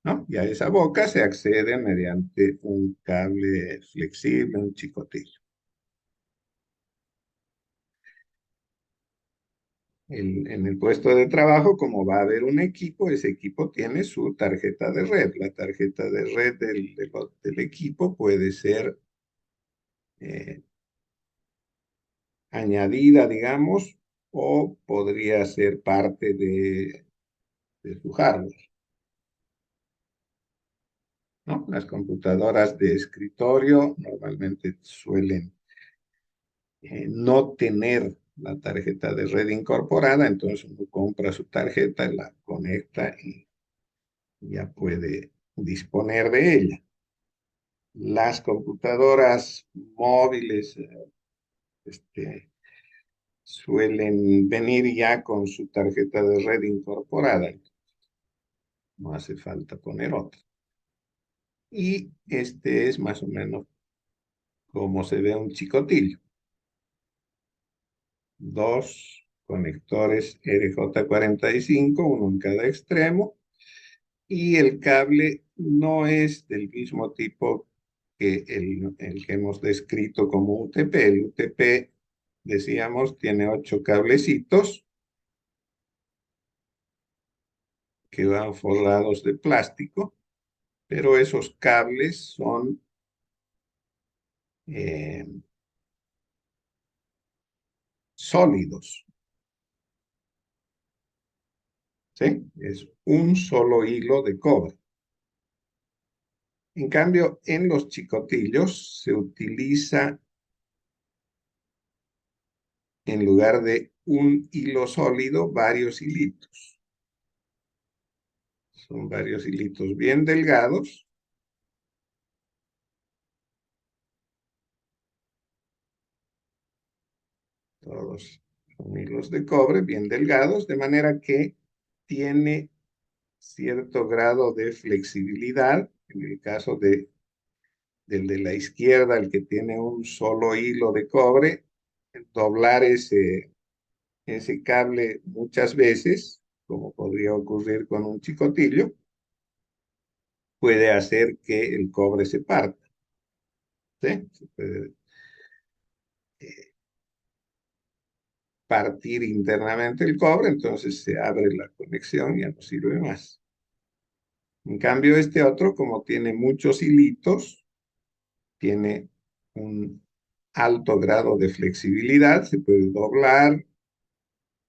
[SPEAKER 1] ¿no? Y a esa boca se accede mediante un cable flexible, un chicotillo. En el puesto de trabajo, como va a haber un equipo, ese equipo tiene su tarjeta de red. La tarjeta de red del equipo puede ser eh, añadida, digamos, o podría ser parte de su hardware, ¿no? Las computadoras de escritorio normalmente suelen no tener la tarjeta de red incorporada, entonces uno compra su tarjeta, la conecta y ya puede disponer de ella. Las computadoras móviles este, suelen venir ya con su tarjeta de red incorporada, no hace falta poner otra. Y este es más o menos como se ve un chicotillo. Dos conectores RJ45, uno en cada extremo, y el cable no es del mismo tipo que el que hemos descrito como UTP. El UTP, decíamos, tiene 8 cablecitos que van forrados de plástico, pero esos cables son eh, sólidos, ¿sí? Es un solo hilo de cobre. En cambio, en los chicotillos se utiliza, en lugar de un hilo sólido, varios hilitos. Son varios hilitos bien delgados, todos son hilos de cobre bien delgados, de manera que tiene cierto grado de flexibilidad. En el caso del de la izquierda, el que tiene un solo hilo de cobre, doblar ese cable muchas veces, como podría ocurrir con un chicotillo, puede hacer que el cobre se parta. ¿Sí? Se puede partir internamente el cobre, entonces se abre la conexión y ya no sirve más. En cambio, este otro, como tiene muchos hilitos, tiene un alto grado de flexibilidad, se puede doblar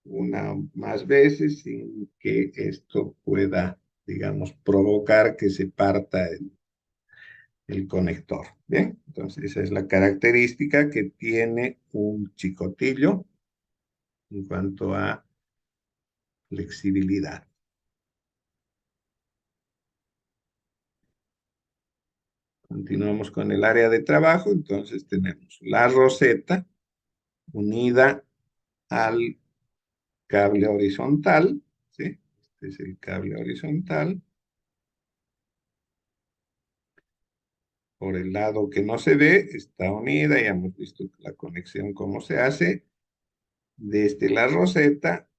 [SPEAKER 1] una más veces sin que esto pueda, digamos, provocar que se parta el conector. Bien, entonces esa es la característica que tiene un chicotillo en cuanto a flexibilidad. Continuamos con el área de trabajo, entonces tenemos la roseta unida al cable horizontal, ¿sí? Este es el cable horizontal. Por el lado que no se ve, está unida, ya hemos visto la conexión, cómo se hace. Desde la roseta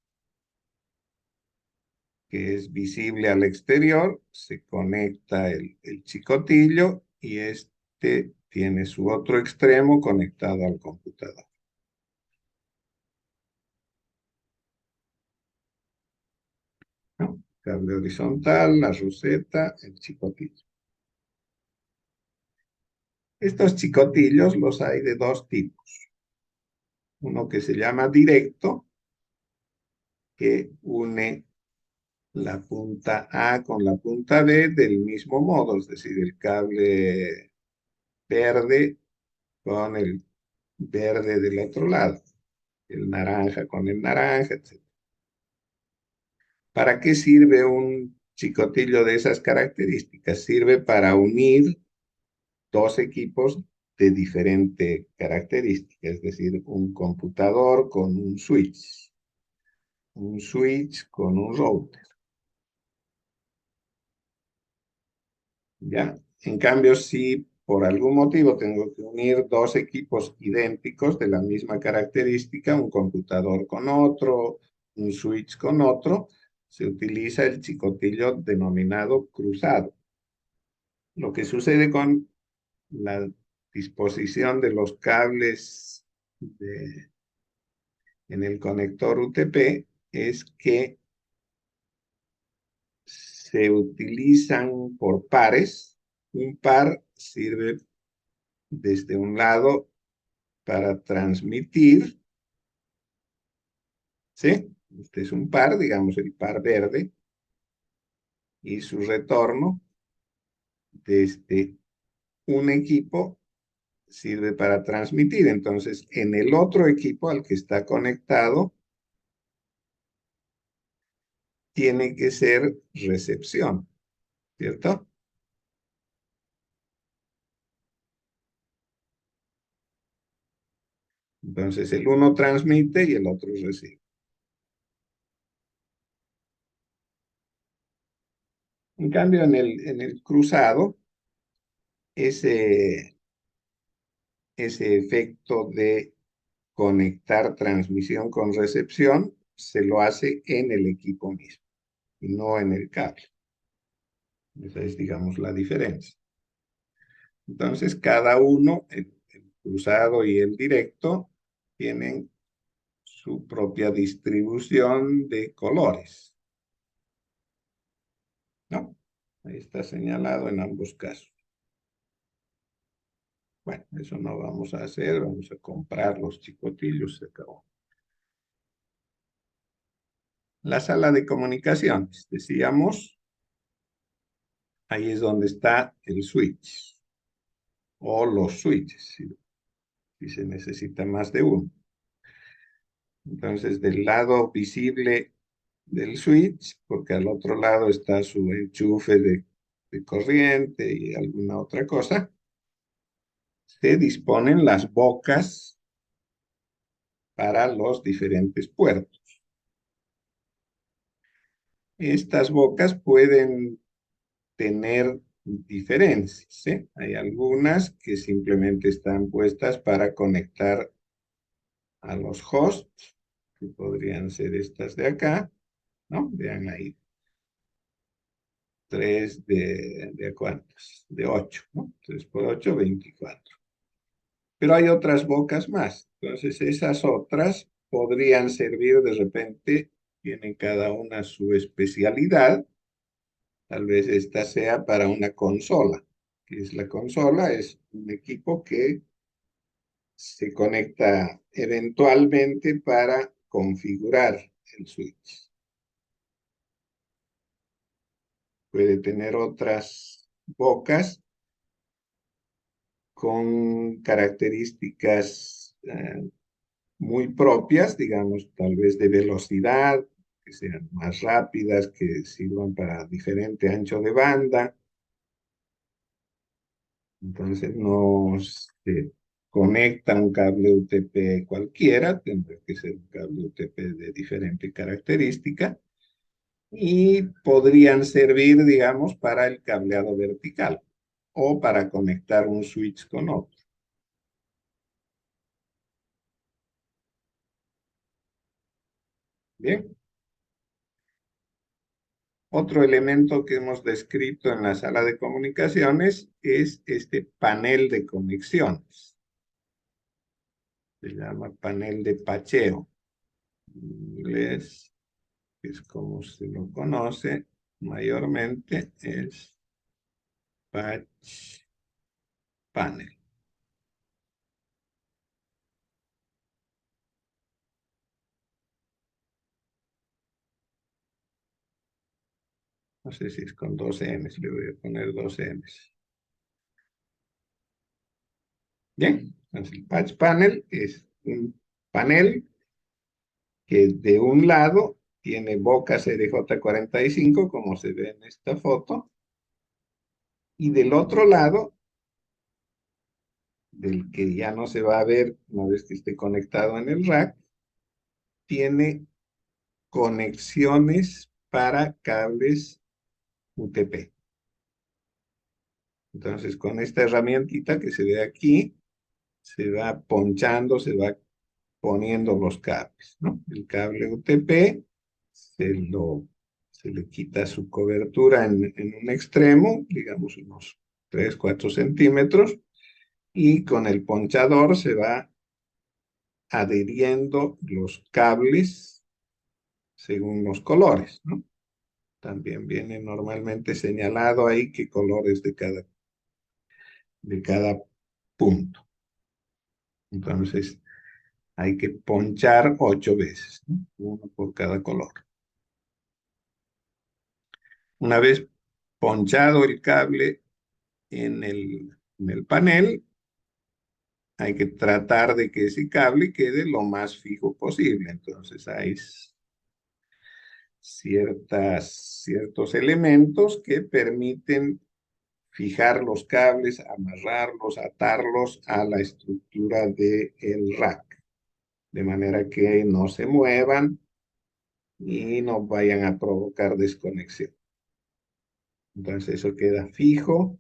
[SPEAKER 1] que es visible al exterior, se conecta el chicotillo y este tiene su otro extremo conectado al computador. ¿No? Cable horizontal, la roseta, el chicotillo. Estos chicotillos los hay de dos tipos. Uno que se llama directo, que une la punta A con la punta B del mismo modo, es decir, el cable verde con el verde del otro lado, el naranja con el naranja, etc. ¿Para qué sirve un chicotillo de esas características? Sirve para unir dos equipos de diferente característica, es decir, un computador con un switch con un router, ¿ya? En cambio, si por algún motivo tengo que unir dos equipos idénticos de la misma característica, un computador con otro, un switch con otro, se utiliza el chicotillo denominado cruzado. Lo que sucede con la disposición de los cables en el conector UTP es que se utilizan por pares. Un par sirve desde un lado para transmitir, ¿sí? Este es un par, digamos el par verde, y su retorno desde un equipo sirve para transmitir. Entonces, en el otro equipo al que está conectado, tiene que ser recepción, ¿cierto? Entonces, el uno transmite y el otro recibe. En cambio, en el cruzado, ese, ese efecto de conectar transmisión con recepción se lo hace en el equipo mismo y no en el cable. Esa es, digamos, la diferencia. Entonces, cada uno, el cruzado y el directo, tienen su propia distribución de colores, ¿no? Ahí está señalado en ambos casos. Bueno, eso no vamos a hacer, vamos a comprar los chicotillos, se acabó. La sala de comunicaciones, decíamos, ahí es donde está el switch o los switches, si se necesita más de uno. Entonces, del lado visible del switch, porque al otro lado está su enchufe de corriente y alguna otra cosa, se disponen las bocas para los diferentes puertos. Estas bocas pueden tener diferencias, ¿eh? Hay algunas que simplemente están puestas para conectar a los hosts, que podrían ser estas de acá, ¿no? Vean ahí, 3 ¿de cuántas? De 8, ¿no? 3 por 8, 24. Pero hay otras bocas más. Entonces, esas otras podrían servir de repente, tienen cada una su especialidad. Tal vez esta sea para una consola. ¿Qué es la consola? Es un equipo que se conecta eventualmente para configurar el switch. Puede tener otras bocas con características muy propias, digamos, tal vez de velocidad, que sean más rápidas, que sirvan para diferente ancho de banda. Entonces no se conecta un cable UTP cualquiera, tendrá que ser un cable UTP de diferente característica y podrían servir, digamos, para el cableado vertical o para conectar un switch con otro. Bien, Otro elemento que hemos descrito en la sala de comunicaciones es este panel de conexiones. Se llama panel de patcheo. En inglés, que es como se lo conoce mayormente, es patch panel. No sé si es con dos N's, le voy a poner dos N's. Bien, entonces el patch panel es un panel que de un lado tiene boca CDJ45, como se ve en esta foto, y del otro lado, del que ya no se va a ver una vez que esté conectado en el rack, tiene conexiones para cables UTP. Entonces, con esta herramientita que se ve aquí, se va ponchando, se va poniendo los cables, ¿no? El cable UTP se lo, se le quita su cobertura en un extremo, digamos unos 3, 4 centímetros, y con el ponchador se va adhiriendo los cables según los colores, ¿no? También viene normalmente señalado ahí qué colores de cada punto. Entonces, hay que ponchar 8 veces, ¿no? Uno por cada color. Una vez ponchado el cable en el panel, hay que tratar de que ese cable quede lo más fijo posible. Entonces, hay ciertos elementos que permiten fijar los cables, amarrarlos, atarlos a la estructura del rack, de manera que no se muevan y no vayan a provocar desconexión. Entonces eso queda fijo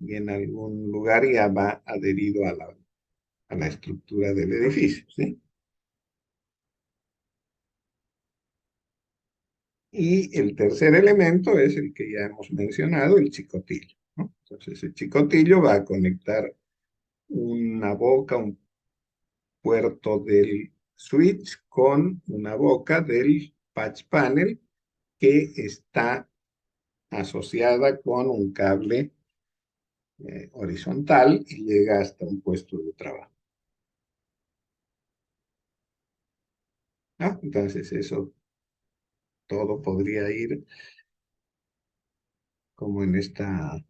[SPEAKER 1] y en algún lugar ya va adherido a la estructura del edificio, ¿sí? Y el tercer elemento es el que ya hemos mencionado, el chicotillo, ¿no? Entonces el chicotillo va a conectar una boca, un puerto del switch con una boca del patch panel que está asociada con un cable horizontal y llega hasta un puesto de trabajo, ¿no? Entonces eso todo podría ir como en esta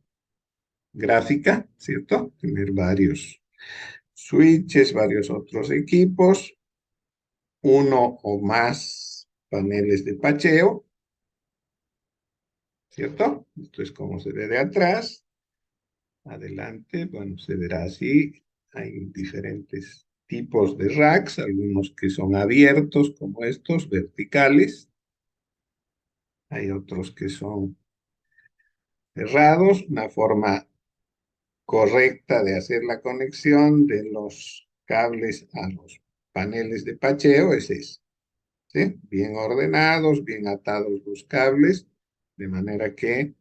[SPEAKER 1] gráfica, ¿cierto? Tener varios switches, varios otros equipos, uno o más paneles de pacheo, ¿cierto? Esto es como se ve de atrás. Adelante, bueno, se verá así. Hay diferentes tipos de racks, algunos que son abiertos como estos, verticales. Hay otros que son cerrados. Una forma correcta de hacer la conexión de los cables a los paneles de pacheo es esa, ¿sí? Bien ordenados, bien atados los cables, de manera que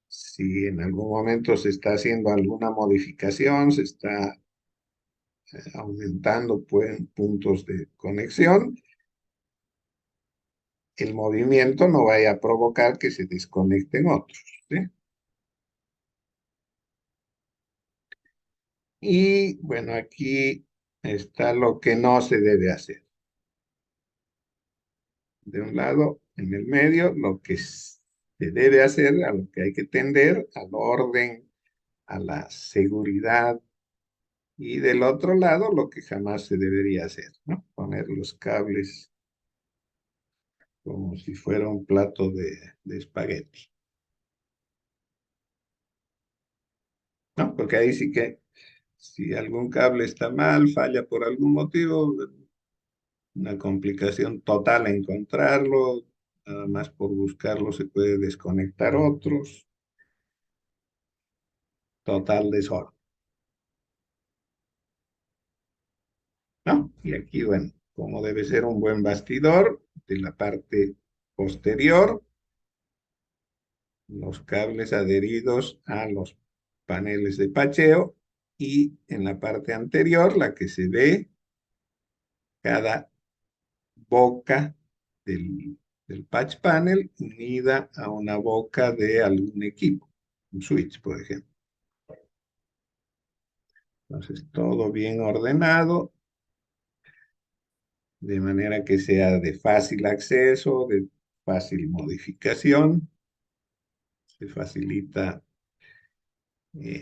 [SPEAKER 1] si en algún momento se está haciendo alguna modificación, se está aumentando pues, puntos de conexión, el movimiento no vaya a provocar que se desconecten otros, ¿sí? Y bueno, aquí está lo que no se debe hacer. De un lado, en el medio, lo que se debe hacer, a lo que hay que tender, al orden, a la seguridad, y del otro lado, lo que jamás se debería hacer, ¿no? Poner los cables como si fuera un plato de espagueti, ¿no? Porque ahí sí que, si algún cable está mal, falla por algún motivo, una complicación total encontrarlo, nada más por buscarlo se puede desconectar otros, total desorden, ¿no? Y aquí, bueno, como debe ser un buen bastidor, de la parte posterior los cables adheridos a los paneles de patcheo y en la parte anterior, la que se ve, cada boca del patch panel unida a una boca de algún equipo, un switch, por ejemplo. Entonces, todo bien ordenado, de manera que sea de fácil acceso, de fácil modificación. Se facilita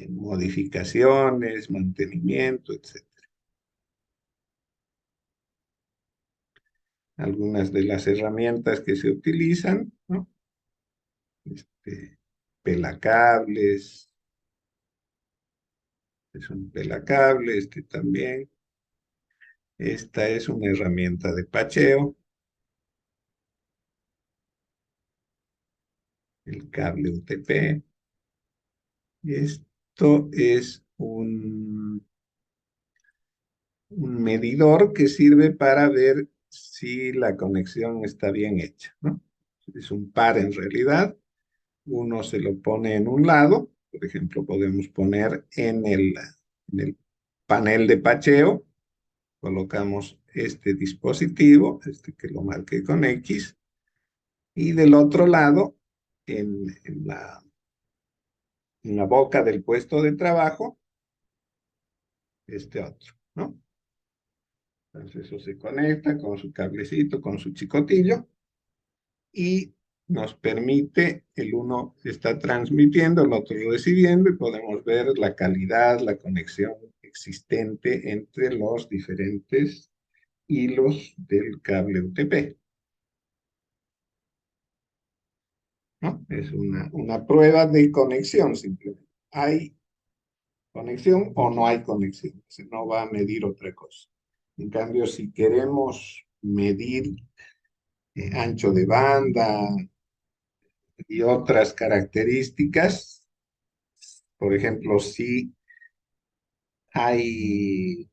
[SPEAKER 1] modificaciones, mantenimiento, etc. Algunas de las herramientas que se utilizan, ¿no? Pelacables, es un pelacable, también. Esta es una herramienta de pacheo, el cable UTP. Esto es un medidor que sirve para ver si la conexión está bien hecha, ¿no? Es un par en realidad. Uno se lo pone en un lado, por ejemplo, podemos poner en el panel de pacheo, colocamos este dispositivo, que lo marqué con X, y del otro lado, en la boca del puesto de trabajo, este otro, ¿no? Entonces eso se conecta con su cablecito, con su chicotillo, y nos permite, el uno está transmitiendo, el otro recibiendo, y podemos ver la calidad, la conexión existente entre los diferentes hilos del cable UTP, ¿no? Es una prueba de conexión simplemente. ¿Hay conexión o no hay conexión? Se no va a medir otra cosa. En cambio, si queremos medir ancho de banda y otras características, por ejemplo, si hay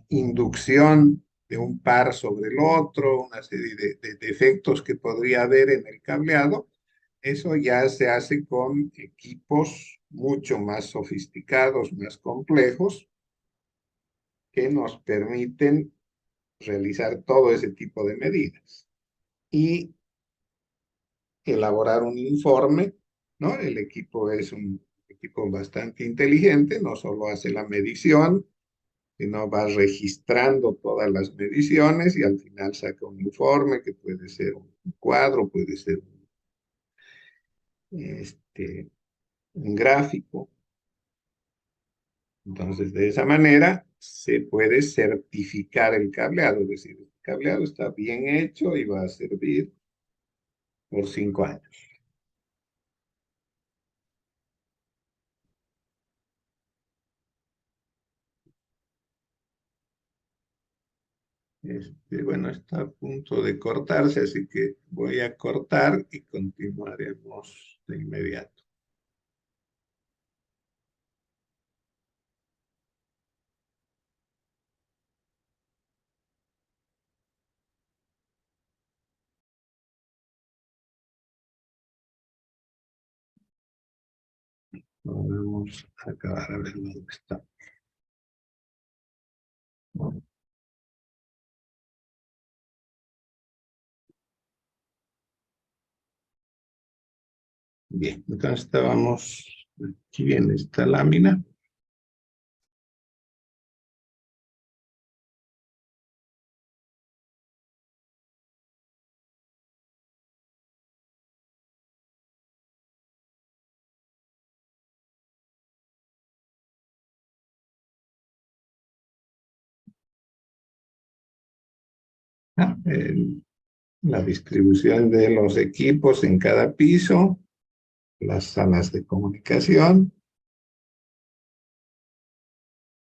[SPEAKER 1] inducción de un par sobre el otro, una serie de defectos que podría haber en el cableado, eso ya se hace con equipos mucho más sofisticados, más complejos, que nos permiten realizar todo ese tipo de medidas y elaborar un informe, ¿no? El equipo es un equipo bastante inteligente, no solo hace la medición, sino va registrando todas las mediciones y al final saca un informe que puede ser un cuadro, puede ser un gráfico. Entonces, de esa manera se puede certificar el cableado, es decir, el cableado está bien hecho y va a servir por 5 años. Bueno, está a punto de cortarse, así que voy a cortar y continuaremos de inmediato. Vamos a acabar a ver dónde está. Bien, entonces estábamos aquí en esta lámina. La distribución de los equipos en cada piso, las salas de comunicación,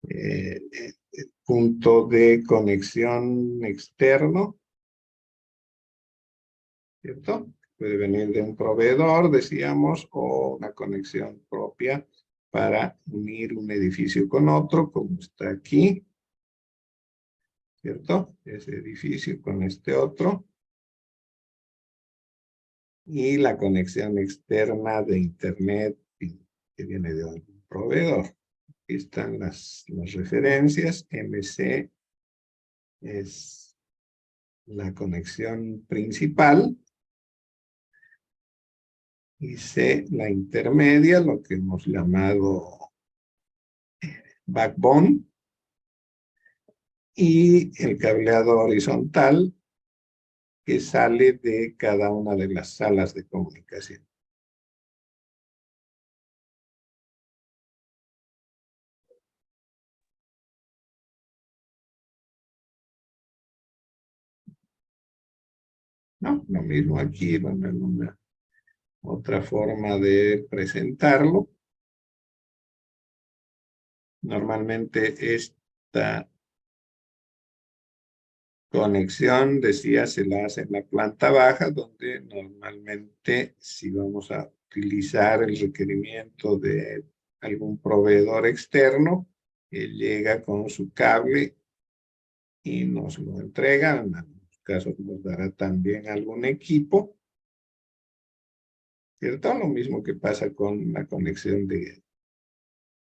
[SPEAKER 1] el punto de conexión externo, ¿cierto? Puede venir de un proveedor, decíamos, o una conexión propia para unir un edificio con otro, como está aquí, ¿cierto? Ese edificio con este otro. y la conexión externa de Internet que viene de un proveedor. Aquí están las referencias. MC es la conexión principal y C la intermedia, lo que hemos llamado backbone, y el cableado horizontal que sale de cada una de las salas de comunicación. ¿No? Lo mismo aquí, bueno, en una otra forma de presentarlo. Normalmente esta conexión, decía, se la hace en la planta baja, donde normalmente si vamos a utilizar el requerimiento de algún proveedor externo, que llega con su cable y nos lo entrega. En algunos casos nos dará también algún equipo, ¿cierto? Lo mismo que pasa con la conexión de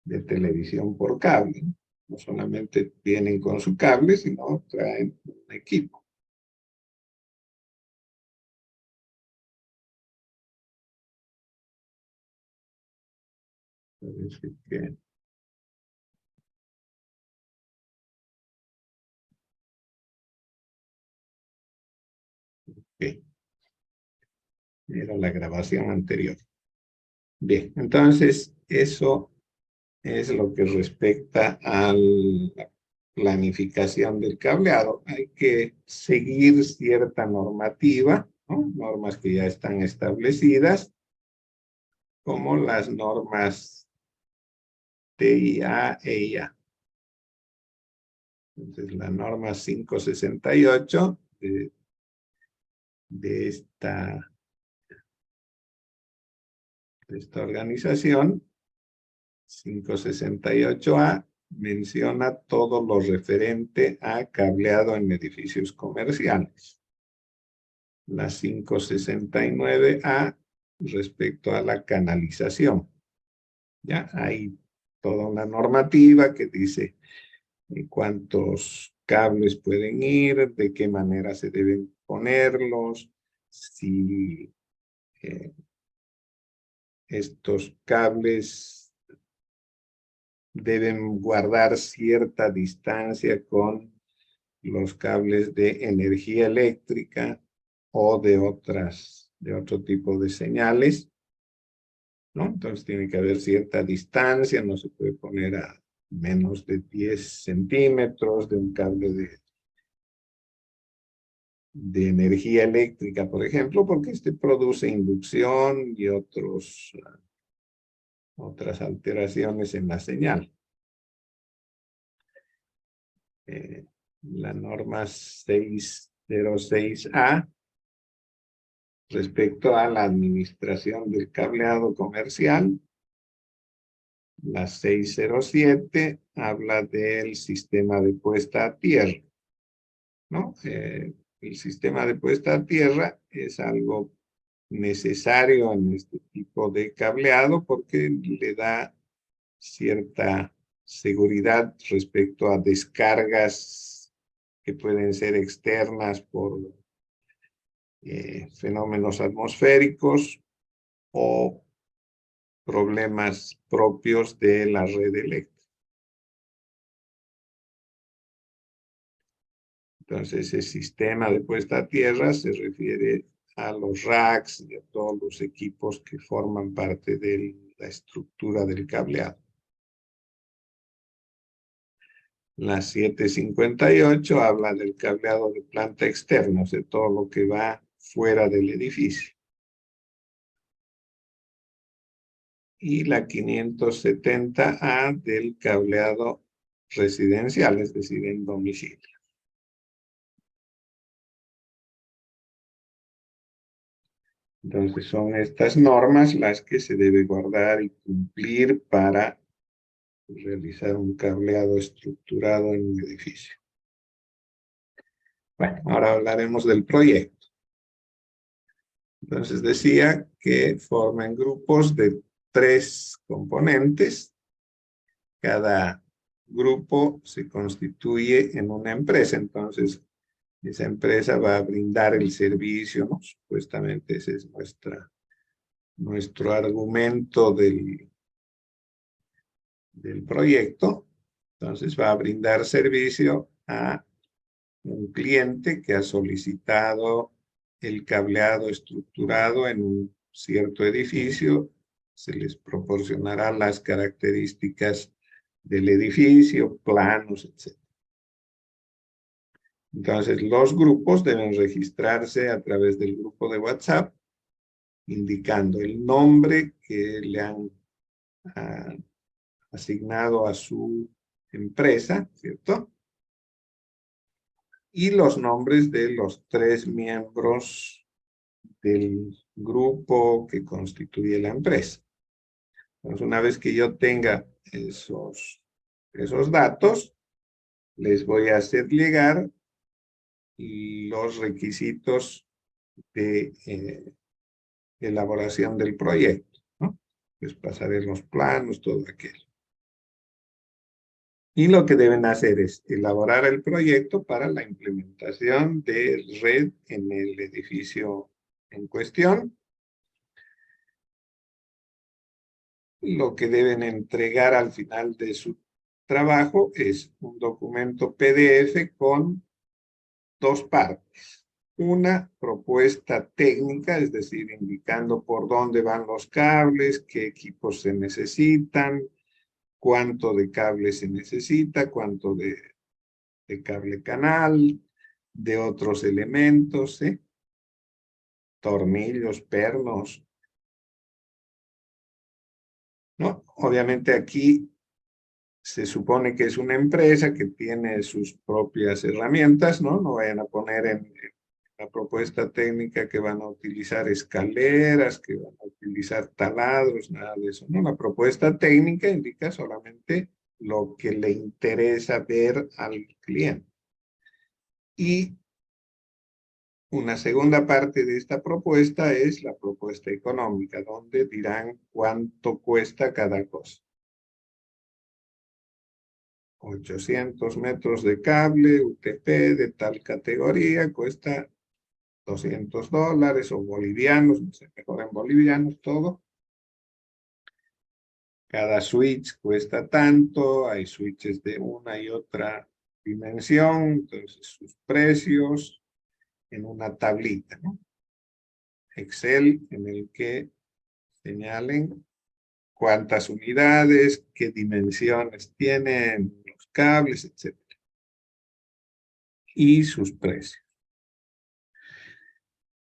[SPEAKER 1] televisión por cable. No solamente vienen con su cable, sino traen un equipo. Parece que... ok. Era la grabación anterior. Bien, entonces eso es lo que respecta a la planificación del cableado. Hay que seguir cierta normativa, ¿no? Normas que ya están establecidas, como las normas TIA e IA. Entonces, la norma 568 de esta organización, 568A, menciona todo lo referente a cableado en edificios comerciales. La 569A respecto a la canalización. Ya hay toda una normativa que dice cuántos cables pueden ir, de qué manera se deben ponerlos, si estos cables deben guardar cierta distancia con los cables de energía eléctrica o de otro tipo de señales, ¿no? Entonces tiene que haber cierta distancia, no se puede poner a menos de 10 centímetros de un cable de energía eléctrica, por ejemplo, porque este produce inducción y otras alteraciones en la señal. La norma 606A respecto a la administración del cableado comercial. La 607 habla del sistema de puesta a tierra, ¿no? El sistema de puesta a tierra es algo necesario en este tipo de cableado porque le da cierta seguridad respecto a descargas que pueden ser externas por fenómenos atmosféricos o problemas propios de la red eléctrica. Entonces, el sistema de puesta a tierra se refiere a los racks y a todos los equipos que forman parte de la estructura del cableado. La 758 habla del cableado de planta externa, o sea, todo lo que va fuera del edificio. Y la 570A del cableado residencial, es decir, en domicilio. Entonces son estas normas las que se debe guardar y cumplir para realizar un cableado estructurado en un edificio. Bueno, ahora hablaremos del proyecto. Entonces decía que formen grupos de 3 componentes. Cada grupo se constituye en una empresa. Entonces, esa empresa va a brindar el servicio, ¿no? Supuestamente ese es nuestro argumento del proyecto. Entonces, va a brindar servicio a un cliente que ha solicitado el cableado estructurado en un cierto edificio. Se les proporcionará las características del edificio, planos, etc. Entonces, los grupos deben registrarse a través del grupo de WhatsApp, indicando el nombre que le han asignado a su empresa, ¿cierto? Y los nombres de los 3 miembros del grupo que constituye la empresa. Entonces, una vez que yo tenga esos datos, les voy a hacer llegar los requisitos de elaboración del proyecto, ¿no? Pues pasaré los planos, todo aquello. Y lo que deben hacer es elaborar el proyecto para la implementación de red en el edificio en cuestión. Lo que deben entregar al final de su trabajo es un documento PDF con 2 partes. Una propuesta técnica, es decir, indicando por dónde van los cables, qué equipos se necesitan, cuánto de cable se necesita, cuánto de cable canal, de otros elementos, ¿sí? Tornillos, pernos, ¿no? Obviamente aquí se supone que es una empresa que tiene sus propias herramientas, ¿no? No vayan a poner en la propuesta técnica que van a utilizar escaleras, que van a utilizar taladros, nada de eso, ¿no? La propuesta técnica indica solamente lo que le interesa ver al cliente. Y una segunda parte de esta propuesta es la propuesta económica, donde dirán cuánto cuesta cada cosa. 800 metros de cable UTP de tal categoría cuesta $200 o bolivianos, no sé, mejor en bolivianos todo. Cada switch cuesta tanto, hay switches de una y otra dimensión, entonces sus precios en una tablita, ¿no? Excel en el que señalen cuántas unidades, qué dimensiones tienen los cables, etc. Y sus precios.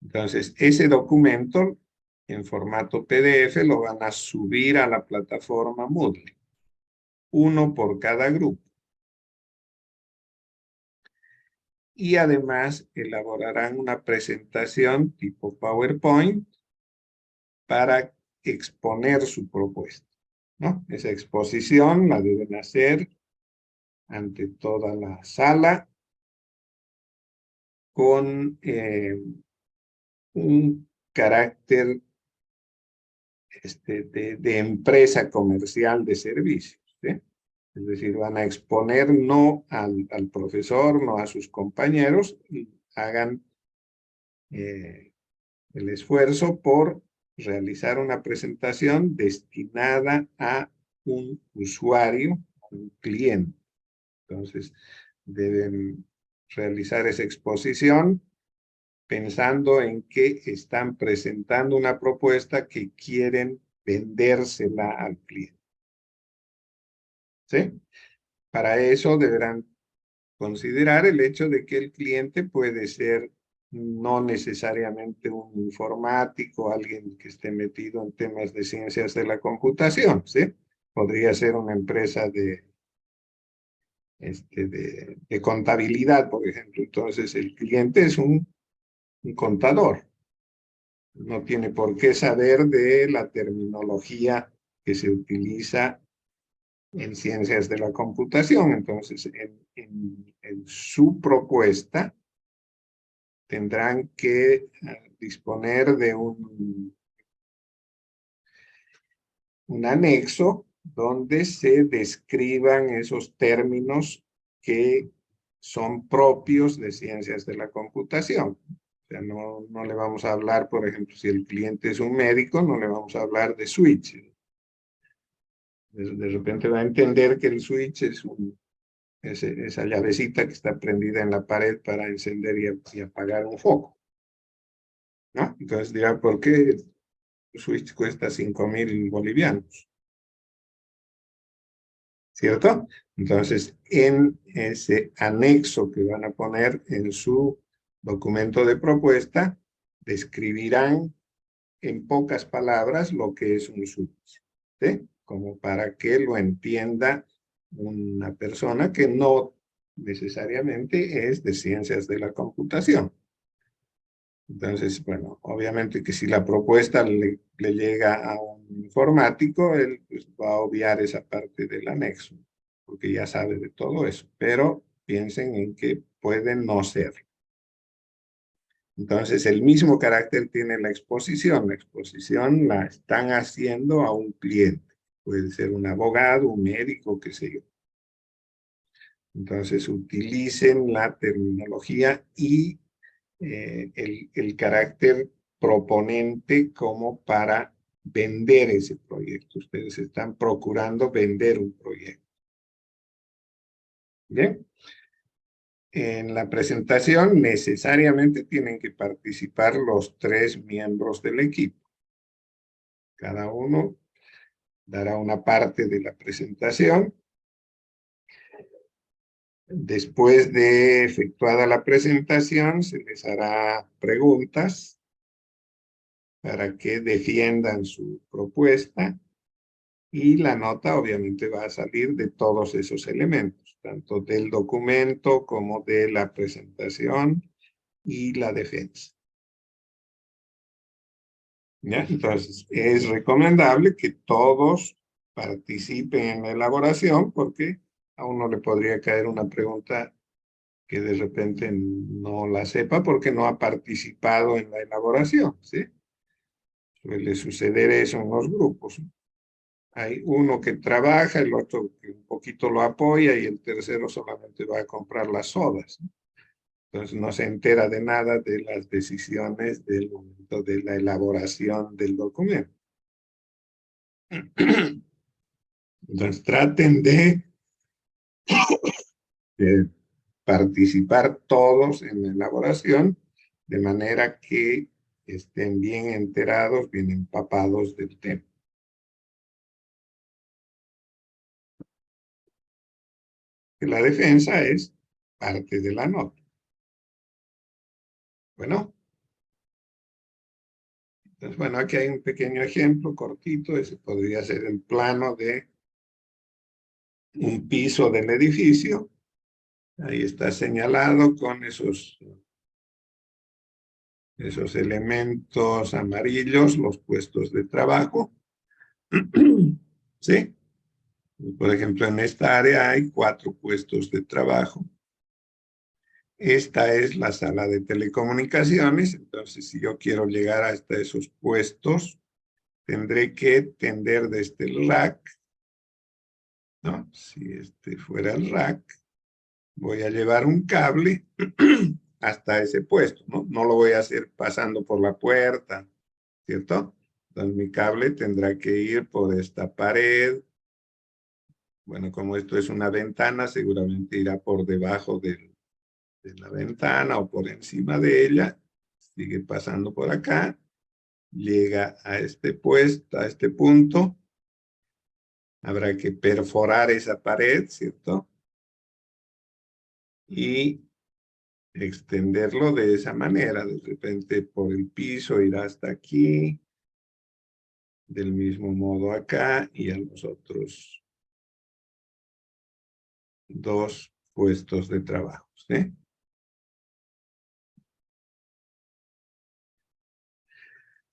[SPEAKER 1] Entonces, ese documento en formato PDF lo van a subir a la plataforma Moodle. Uno por cada grupo. Y además elaborarán una presentación tipo PowerPoint para exponer su propuesta, ¿no? Esa exposición la deben hacer ante toda la sala con un carácter de empresa comercial de servicios, ¿sí? Es decir, van a exponer no al profesor, no a sus compañeros, y hagan el esfuerzo por realizar una presentación destinada a un usuario, un cliente. Entonces, deben realizar esa exposición pensando en que están presentando una propuesta que quieren vendérsela al cliente. ¿Sí? Para eso deberán considerar el hecho de que el cliente puede ser no necesariamente un informático, alguien que esté metido en temas de ciencias de la computación, ¿sí? Podría ser una empresa de contabilidad, por ejemplo. Entonces, el cliente es un contador. No tiene por qué saber de la terminología que se utiliza en ciencias de la computación. Entonces, en su propuesta, tendrán que disponer de un anexo donde se describan esos términos que son propios de ciencias de la computación. O sea, no le vamos a hablar, por ejemplo, si el cliente es un médico, no le vamos a hablar de switch. De repente va a entender que el switch es esa llavecita que está prendida en la pared para encender y apagar un foco, ¿no? Entonces dirá, ¿por qué el switch cuesta 5.000 bolivianos? ¿Cierto? Entonces, en ese anexo que van a poner en su documento de propuesta, describirán en pocas palabras lo que es un switch, ¿sí? Como para que lo entienda una persona que no necesariamente es de ciencias de la computación. Entonces, bueno, obviamente que si la propuesta le llega a un informático, él pues, va a obviar esa parte del anexo, porque ya sabe de todo eso, pero piensen en que puede no ser. Entonces, el mismo carácter tiene la exposición. La exposición la están haciendo a un cliente. Puede ser un abogado, un médico, qué sé yo. Entonces, utilicen la terminología y el carácter proponente como para vender ese proyecto. Ustedes están procurando vender un proyecto. Bien. En la presentación necesariamente tienen que participar los 3 miembros del equipo. Cada uno dará una parte de la presentación. Después de efectuada la presentación, se les hará preguntas para que defiendan su propuesta y la nota obviamente va a salir de todos esos elementos, tanto del documento como de la presentación y la defensa. ¿Ya? Entonces, es recomendable que todos participen en la elaboración porque a uno le podría caer una pregunta que de repente no la sepa porque no ha participado en la elaboración, ¿sí? Suele suceder eso en los grupos. Hay uno que trabaja, el otro que un poquito lo apoya y el tercero solamente va a comprar las sodas, ¿no? Entonces no se entera de nada de las decisiones del momento de la elaboración del documento. Entonces traten de participar todos en la elaboración de manera que estén bien enterados, bien empapados del tema. La defensa es parte de la nota. Bueno, entonces, bueno, aquí hay un pequeño ejemplo cortito, ese podría ser el plano de un piso del edificio. Ahí está señalado con esos elementos amarillos, los puestos de trabajo. ¿Sí? Por ejemplo, en esta área hay 4 puestos de trabajo. Esta es la sala de telecomunicaciones, entonces si yo quiero llegar hasta esos puestos, tendré que tender desde el rack, ¿no? Si este fuera el rack, voy a llevar un cable hasta ese puesto, ¿no? No lo voy a hacer pasando por la puerta, ¿cierto? Entonces mi cable tendrá que ir por esta pared. Bueno, como esto es una ventana, seguramente irá por debajo de la ventana o por encima de ella. Sigue pasando por acá. Llega a este puesto, a este punto. Habrá que perforar esa pared, ¿cierto? Y extenderlo de esa manera. De repente por el piso irá hasta aquí. Del mismo modo acá y a los otros 2 puestos de trabajo, ¿sí?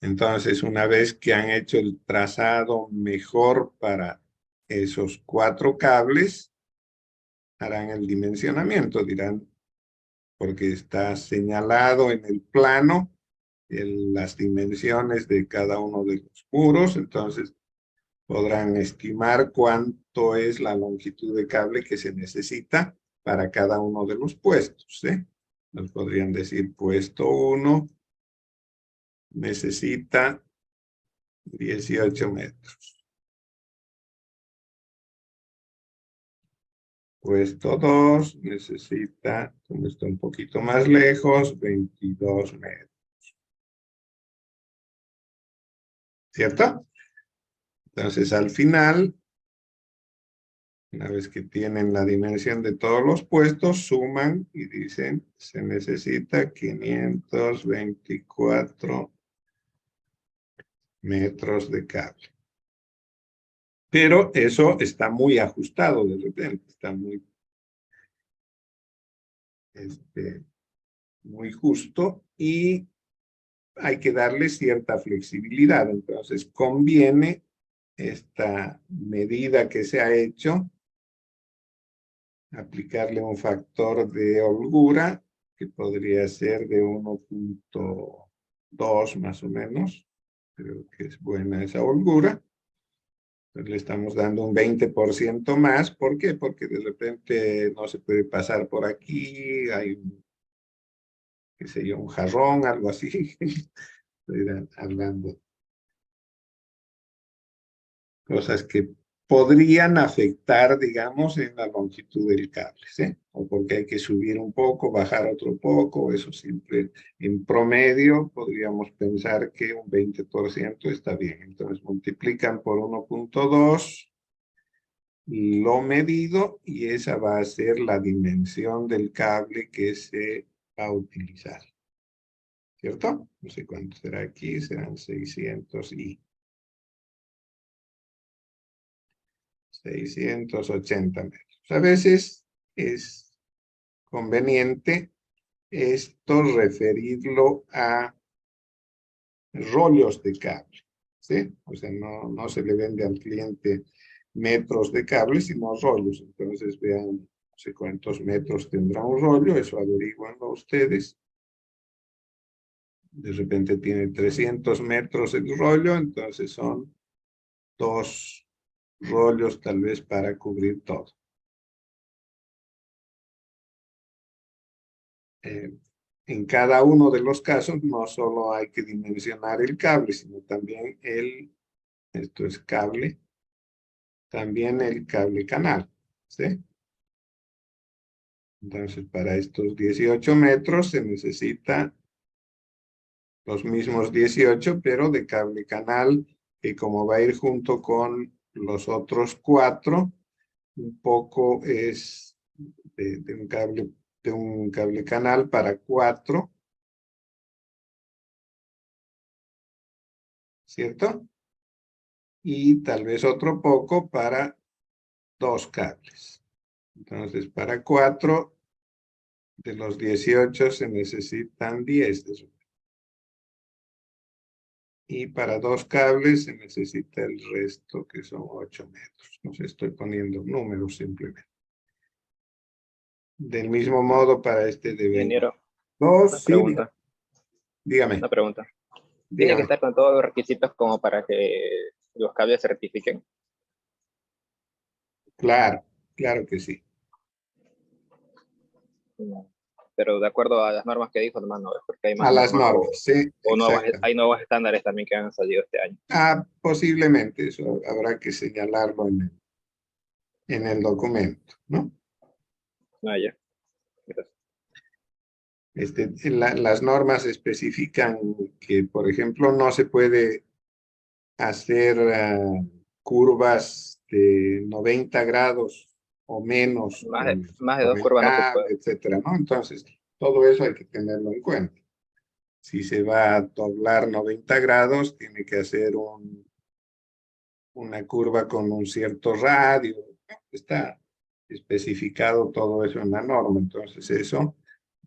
[SPEAKER 1] Entonces, una vez que han hecho el trazado mejor para esos 4 cables, harán el dimensionamiento. Dirán, porque está señalado en el plano las dimensiones de cada uno de los muros, entonces podrán estimar cuánto es la longitud de cable que se necesita para cada uno de los puestos, ¿eh? Nos podrían decir, puesto 1 necesita 18 metros. Puesto 2 necesita, como está un poquito más lejos, 22 metros. ¿Cierto? Entonces, al final, una vez que tienen la dimensión de todos los puestos, suman y dicen, se necesita 524 metros de cable. Pero eso está muy ajustado de repente, está muy justo y hay que darle cierta flexibilidad. Entonces, conviene esta medida que se ha hecho, aplicarle un factor de holgura, que podría ser de 1.2 más o menos. Creo que es buena esa holgura. Entonces le estamos dando un 20% más. ¿Por qué? Porque de repente no se puede pasar por aquí, hay qué sé yo, un jarrón, algo así. Estoy hablando cosas que podrían afectar, digamos, en la longitud del cable, ¿sí? O porque hay que subir un poco, bajar otro poco, eso siempre en promedio podríamos pensar que un 20% está bien. Entonces multiplican por 1.2 lo medido y esa va a ser la dimensión del cable que se va a utilizar. ¿Cierto? No sé cuánto será aquí, serán 680 metros. A veces es conveniente esto referirlo a rollos de cable, ¿sí? O sea, no se le vende al cliente metros de cable, sino rollos. Entonces vean, no sé cuántos metros tendrá un rollo, eso averiguanlo ustedes. De repente tiene 300 metros el rollo, entonces son 2 rollos tal vez para cubrir todo. En cada uno de los casos no solo hay que dimensionar el cable, sino también esto es cable, también el cable canal, ¿sí? Entonces, para estos 18 metros se necesita los mismos 18, pero de cable canal, que como va a ir junto con los otros 4, un poco es de un cable canal para 4, ¿cierto? Y tal vez otro poco para 2 cables. Entonces, para 4 de los 18 se necesitan 10 de esos. Y para 2 cables se necesita el resto, que son 8 metros. No sé, estoy poniendo números simplemente. Del mismo modo para este de
[SPEAKER 2] Ingeniero,
[SPEAKER 1] 22.
[SPEAKER 2] una
[SPEAKER 1] Sí,
[SPEAKER 2] pregunta.
[SPEAKER 1] dígame.
[SPEAKER 2] Una pregunta. ¿Tiene que
[SPEAKER 1] Dígame.
[SPEAKER 2] estar con todos los requisitos como para que los cables se certifiquen?
[SPEAKER 1] Claro, claro que sí.
[SPEAKER 2] No. Pero de acuerdo a las normas que dijo, nomás no, es porque hay
[SPEAKER 1] A
[SPEAKER 2] más
[SPEAKER 1] las
[SPEAKER 2] normas
[SPEAKER 1] normas, sí,
[SPEAKER 2] o
[SPEAKER 1] exactamente.
[SPEAKER 2] hay nuevos estándares también que han salido este año.
[SPEAKER 1] Posiblemente eso habrá que señalarlo en el documento, ¿no?
[SPEAKER 2] No, ya. Gracias.
[SPEAKER 1] Las normas especifican que, por ejemplo, no se puede hacer curvas de 90 grados o menos
[SPEAKER 2] Más de
[SPEAKER 1] con
[SPEAKER 2] dos
[SPEAKER 1] el
[SPEAKER 2] curvas no se
[SPEAKER 1] cable,
[SPEAKER 2] puede.
[SPEAKER 1] etcétera, ¿no? Entonces, todo eso hay que tenerlo en cuenta. Si se va a doblar 90 grados, tiene que hacer una curva con un cierto radio. Está especificado todo eso en la norma. Entonces, eso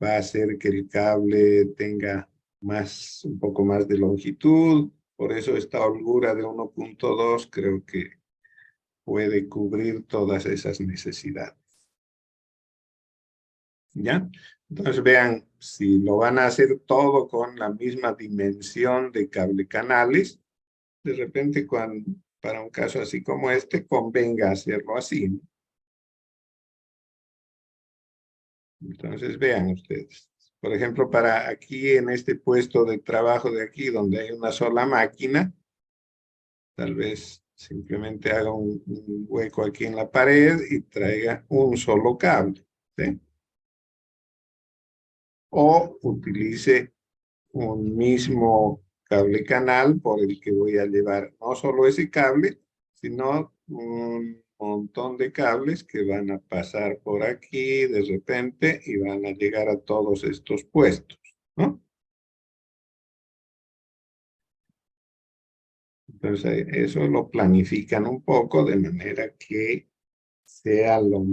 [SPEAKER 1] va a hacer que el cable tenga un poco más de longitud. Por eso esta holgura de 1.2 creo que puede cubrir todas esas necesidades. ¿Ya? Entonces vean, si lo van a hacer todo con la misma dimensión de cable canales, de repente para un caso así como este, convenga hacerlo así, ¿no? Entonces vean ustedes. Por ejemplo, para aquí en este puesto de trabajo de aquí, donde hay una sola máquina, tal vez simplemente haga un hueco aquí en la pared y traiga un solo cable, ¿sí? O utilice un mismo cable canal por el que voy a llevar no solo ese cable, sino un montón de cables que van a pasar por aquí de repente y van a llegar a todos estos puestos, ¿no? Entonces, eso lo planifican un poco de manera que sea lo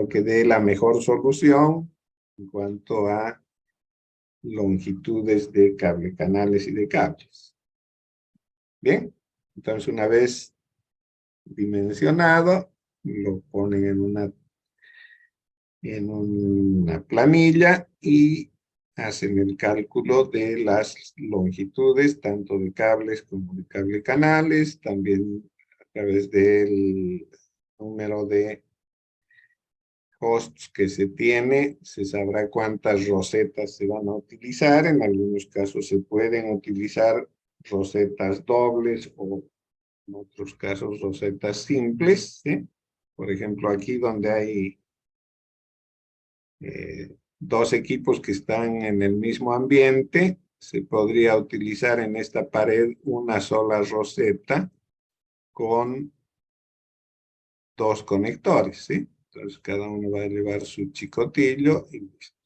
[SPEAKER 1] que dé la mejor solución en cuanto a longitudes de cable canales y de cables. Bien, entonces una vez dimensionado, lo ponen en una planilla y hacen el cálculo de las longitudes, tanto de cables como de cable canales, también a través del número de hosts que se tiene, se sabrá cuántas rosetas se van a utilizar. En algunos casos se pueden utilizar rosetas dobles o en otros casos rosetas simples, ¿sí? Por ejemplo, aquí donde hay dos equipos que están en el mismo ambiente, se podría utilizar en esta pared una sola roseta con dos conectores, ¿sí? Entonces cada uno va a llevar su chicotillo y listo,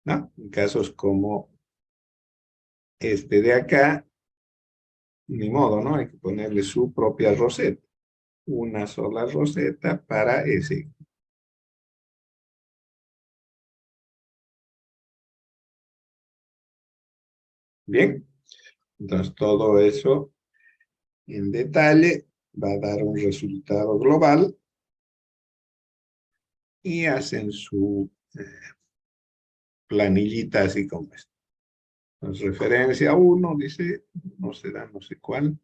[SPEAKER 1] ¿no? En casos como este de acá, ni modo, ¿no? Hay que ponerle su propia roseta, una sola roseta para ese. Bien, entonces todo eso en detalle va a dar un resultado global y hacen su planillita así como esta. Entonces, referencia 1 dice, no será no sé cuál,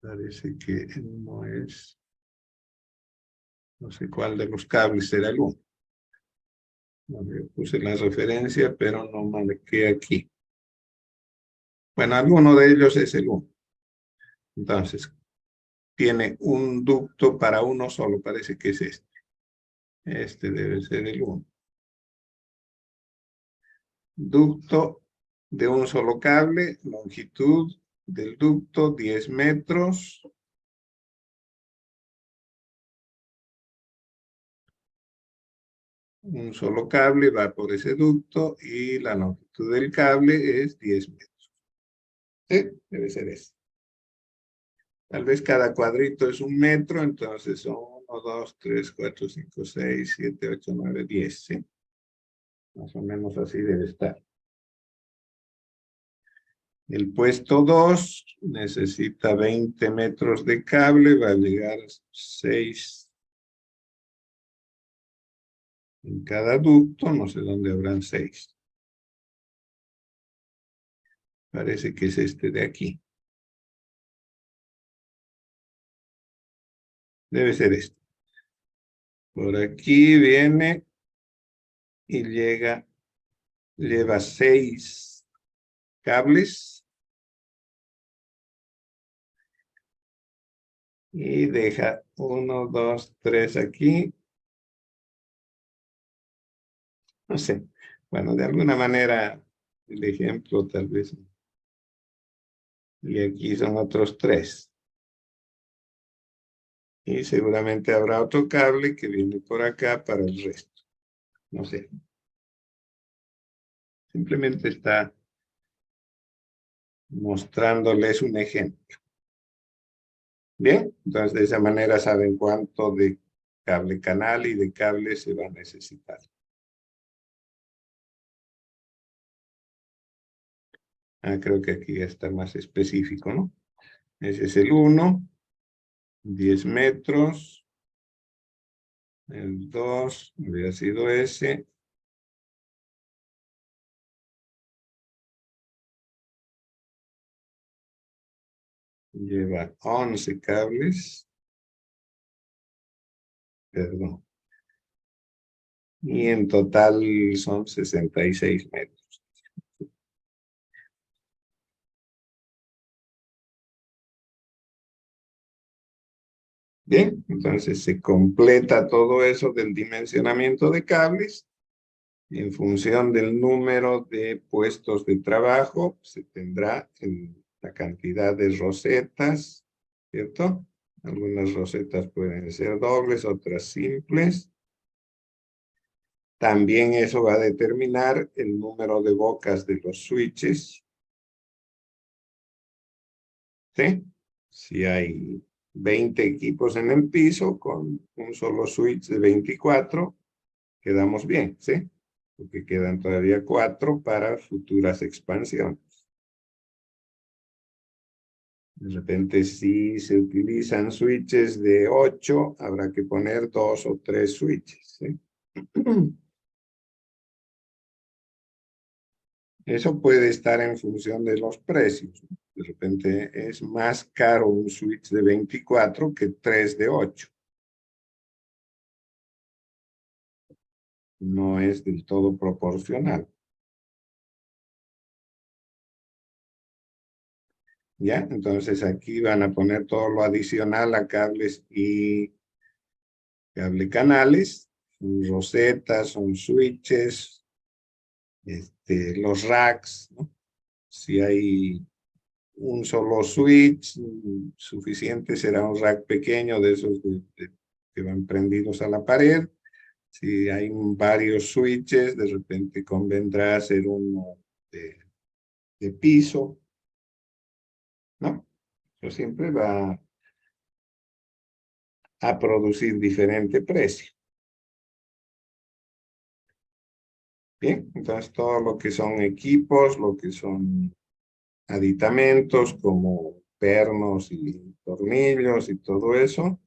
[SPEAKER 1] parece que no es, no sé cuál de los cables será el 1. Puse la referencia, pero no marqué aquí. Bueno, alguno de ellos es el 1. Entonces, tiene un ducto para uno solo, parece que es este. Este debe ser el 1. Ducto de un solo cable, longitud del ducto 10 metros. Un solo cable va por ese ducto y la longitud del cable es 10 metros. Sí, debe ser eso. Tal vez cada cuadrito es 1 metro, entonces son 1, 2, 3, 4, 5, 6, 7, 8, 9, 10, ¿sí? Más o menos así debe estar. El puesto 2 necesita 20 metros de cable, va a llegar a 6 en cada ducto, no sé dónde habrán 6. Parece que es este de aquí. Debe ser este. Por aquí viene y lleva 6 cables y deja 1, 2, 3 aquí. No sé. Bueno, de alguna manera el ejemplo tal vez. Y aquí son otros 3. Y seguramente habrá otro cable que viene por acá para el resto. No sé. Simplemente está mostrándoles un ejemplo. Bien, entonces de esa manera saben cuánto de cable canal y de cable se va a necesitar. Creo que aquí ya está más específico, ¿no? Ese es el 1. 10 metros. El 2 había sido ese. Lleva 11 cables. Perdón. Y en total son 66 metros. Bien, entonces se completa todo eso del dimensionamiento de cables. En función del número de puestos de trabajo, se tendrá la cantidad de rosetas, ¿cierto? Algunas rosetas pueden ser dobles, otras simples. También eso va a determinar el número de bocas de los switches, ¿sí? Si hay 20 equipos en el piso con un solo switch de 24, quedamos bien, ¿sí? Porque quedan todavía 4 para futuras expansiones. De repente, si se utilizan switches de 8, habrá que poner 2 o 3 switches, ¿sí? Eso puede estar en función de los precios. De repente es más caro un switch de 24 que 3 de 8. No es del todo proporcional. ¿Ya? Entonces aquí van a poner todo lo adicional a cables y cable canales. Son rosetas, son switches, los racks, ¿no? Si hay un solo switch, suficiente será un rack pequeño de esos que van prendidos a la pared. Si hay varios switches, de repente convendrá hacer uno de piso, ¿no? Eso siempre va a producir diferente precio. Bien, entonces todo lo que son equipos, lo que son aditamentos como pernos y tornillos y todo eso.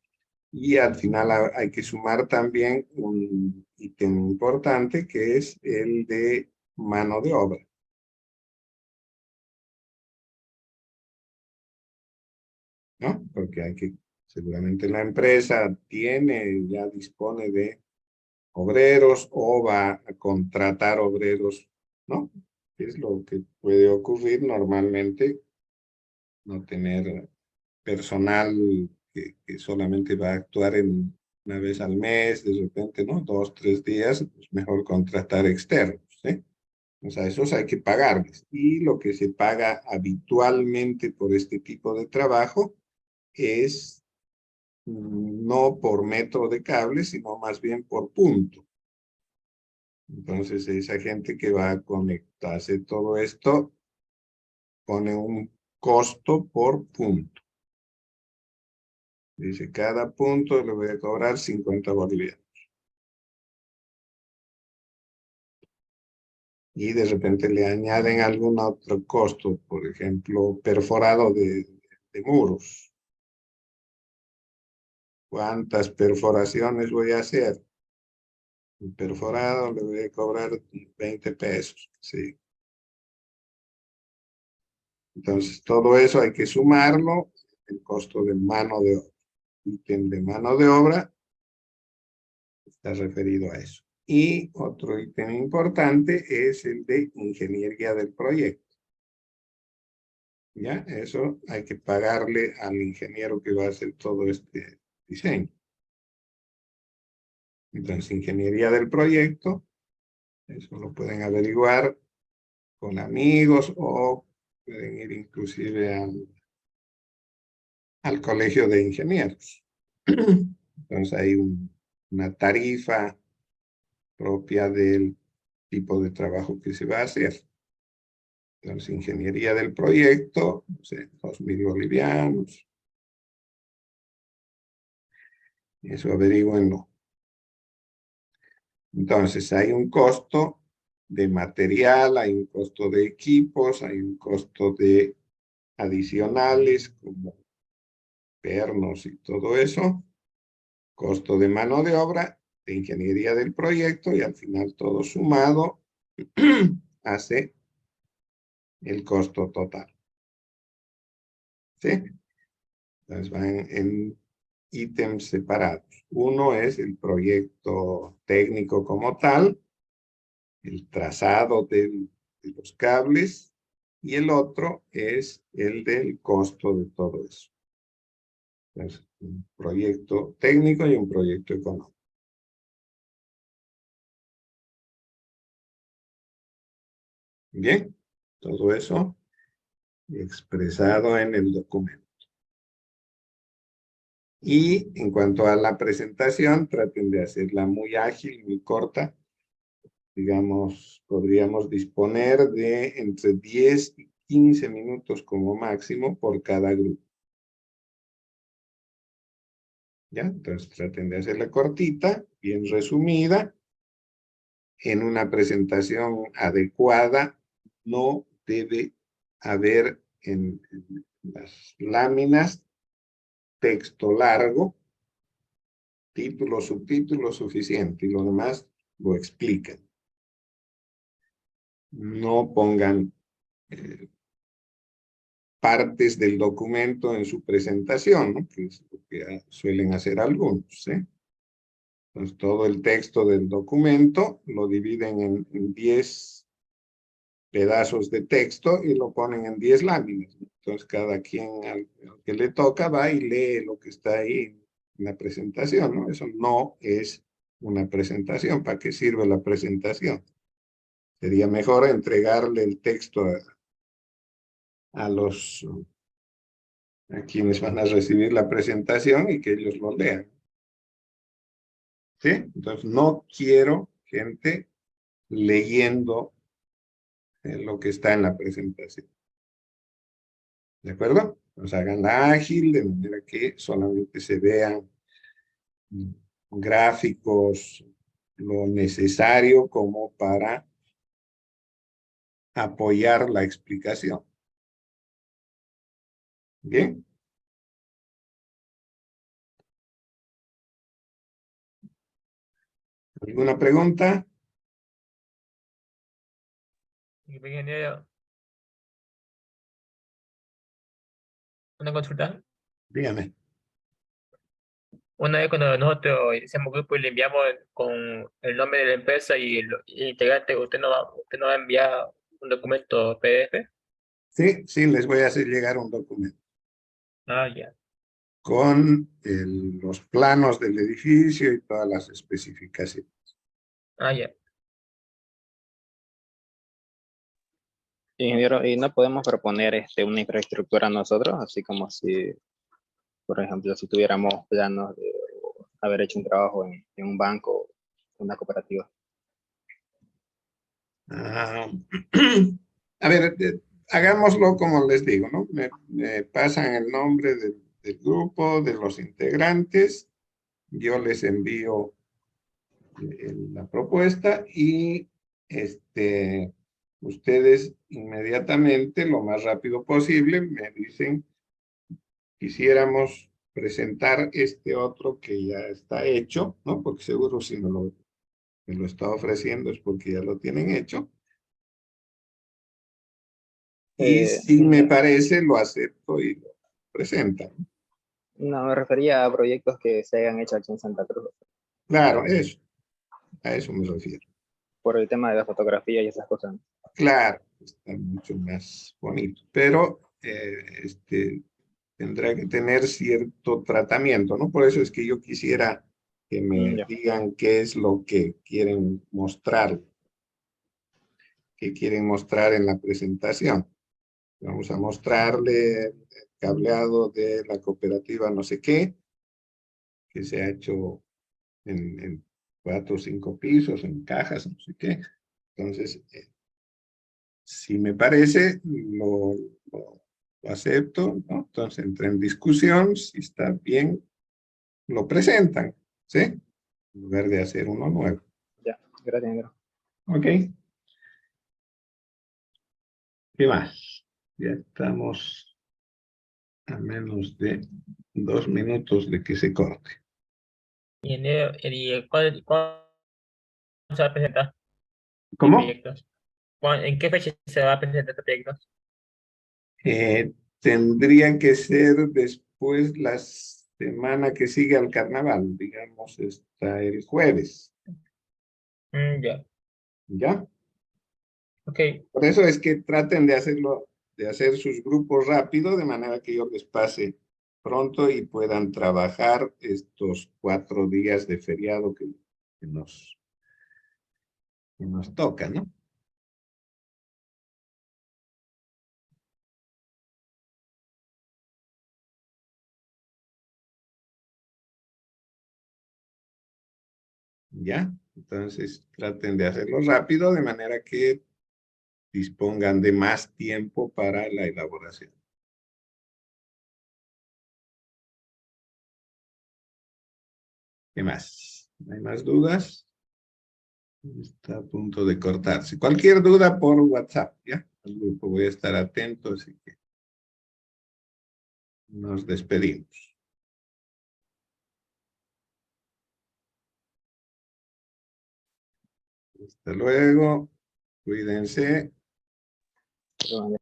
[SPEAKER 1] Y al final hay que sumar también un ítem importante que es el de mano de obra, ¿no? Porque seguramente la empresa ya dispone de obreros o va a contratar obreros, ¿no? Es lo que puede ocurrir normalmente, no tener personal que solamente va a actuar una vez al mes, de repente, ¿no? 2, 3 días, pues mejor contratar externos, ¿sí? O sea, esos hay que pagarles. Y lo que se paga habitualmente por este tipo de trabajo es no por metro de cable, sino más bien por punto. Entonces, esa gente que va a conectarse todo esto pone un costo por punto. Dice, cada punto le voy a cobrar 50 bolivianos. Y de repente le añaden algún otro costo, por ejemplo, perforado de muros. ¿Cuántas perforaciones voy a hacer? El perforado le voy a cobrar 20 pesos, ¿sí? Entonces, todo eso hay que sumarlo, el costo de mano de obra. Ítem de mano de obra está referido a eso. Y otro ítem importante es el de ingeniería del proyecto. ¿Ya? Eso hay que pagarle al ingeniero que va a hacer todo este diseño. Entonces, ingeniería del proyecto, eso lo pueden averiguar con amigos o pueden ir inclusive al colegio de ingenieros. Entonces, hay una tarifa propia del tipo de trabajo que se va a hacer. Entonces, ingeniería del proyecto, no sé, 2.000 bolivianos. Eso averigüenlo. Entonces, hay un costo de material, hay un costo de equipos, hay un costo de adicionales como pernos y todo eso, costo de mano de obra, de ingeniería del proyecto y al final todo sumado hace el costo total. ¿Sí? Entonces van en ítems separados. Uno es el proyecto técnico como tal, el trazado de los cables, y el otro es el del costo de todo eso. Entonces, un proyecto técnico y un proyecto económico. Bien, todo eso expresado en el documento. Y en cuanto a la presentación, traten de hacerla muy ágil, muy corta. Digamos, podríamos disponer de entre 10 y 15 minutos como máximo por cada grupo. ¿Ya? Entonces traten de hacerla cortita, bien resumida. En una presentación adecuada no debe haber en las láminas texto largo, título, subtítulo suficiente y lo demás lo explican. No pongan partes del documento en su presentación, ¿no? Que es lo que suelen hacer algunos, ¿sí? Entonces, todo el texto del documento lo dividen en 10 pedazos de texto y lo ponen en 10 láminas, ¿no? Entonces, cada quien al que le toca va y lee lo que está ahí en la presentación, ¿no? Eso no es una presentación. ¿Para qué sirve la presentación? Sería mejor entregarle el texto a quienes van a recibir la presentación y que ellos lo lean. ¿Sí? Entonces, no quiero gente leyendo lo que está en la presentación. ¿De acuerdo? Pues háganla ágil, de manera que solamente se vean gráficos, lo necesario como para apoyar la explicación. ¿Bien? ¿Alguna pregunta?
[SPEAKER 3] Ingeniero, una consulta.
[SPEAKER 1] Dígame.
[SPEAKER 3] Una vez cuando nosotros hicimos grupo y le enviamos con el nombre de la empresa y el integrante, usted no va a enviar un documento PDF.
[SPEAKER 1] Sí, sí, les voy a hacer llegar un documento
[SPEAKER 3] Ah, ya.
[SPEAKER 1] con los planos del edificio y todas las especificaciones.
[SPEAKER 3] Ah, ya.
[SPEAKER 2] Ingeniero, ¿y no podemos proponer una infraestructura nosotros? Así como si, por ejemplo, si tuviéramos planos de haber hecho un trabajo en un banco, una cooperativa.
[SPEAKER 1] Ah, a ver, hagámoslo como les digo, ¿no? Me pasan el nombre del grupo, de los integrantes, yo les envío la propuesta y ustedes inmediatamente, lo más rápido posible, me dicen, quisiéramos presentar este otro que ya está hecho, ¿no? Porque seguro si me lo está ofreciendo es porque ya lo tienen hecho. Y si me parece, lo acepto y lo presento.
[SPEAKER 2] No, me refería a proyectos que se hayan hecho aquí en Santa Cruz,
[SPEAKER 1] Claro, eso, a eso me refiero.
[SPEAKER 2] por el tema de la fotografía y esas cosas.
[SPEAKER 1] Claro, está mucho más bonito, pero tendrá que tener cierto tratamiento, ¿no? Por eso es que yo quisiera que me
[SPEAKER 2] Ya.
[SPEAKER 1] digan qué es lo que quieren mostrar, qué quieren mostrar en la presentación. Vamos a mostrarle el cableado de la cooperativa no sé qué, que se ha hecho en 4 o 5 pisos, en cajas, no sé qué. Entonces, si me parece, lo acepto, ¿no? Entonces entra en discusión, si está bien, lo presentan, ¿sí? En lugar de hacer uno nuevo.
[SPEAKER 2] Ya, gracias, negro.
[SPEAKER 1] ¿Ok? ¿Qué más? Ya estamos a menos de 2 minutos de que se corte.
[SPEAKER 3] Y enero, ¿cuándo se va a presentar el
[SPEAKER 1] ¿Cómo?
[SPEAKER 3] proyecto? ¿En qué fecha se va a presentar este proyecto?
[SPEAKER 1] Tendría que ser después la semana que sigue al carnaval, digamos, está el jueves,
[SPEAKER 3] Ya,
[SPEAKER 1] ¿ya?
[SPEAKER 3] ok.
[SPEAKER 1] Por eso es que traten de hacerlo, de hacer sus grupos rápido, de manera que yo les pase pronto y puedan trabajar estos 4 días de feriado que nos toca, ¿no? ¿Ya? Entonces traten de hacerlo rápido, de manera que dispongan de más tiempo para la elaboración. ¿Qué más? ¿No hay más dudas? Está a punto de cortarse. Cualquier duda por WhatsApp, ¿ya? Al grupo voy a estar atento, así que nos despedimos. Hasta luego. Cuídense.
[SPEAKER 2] Pero,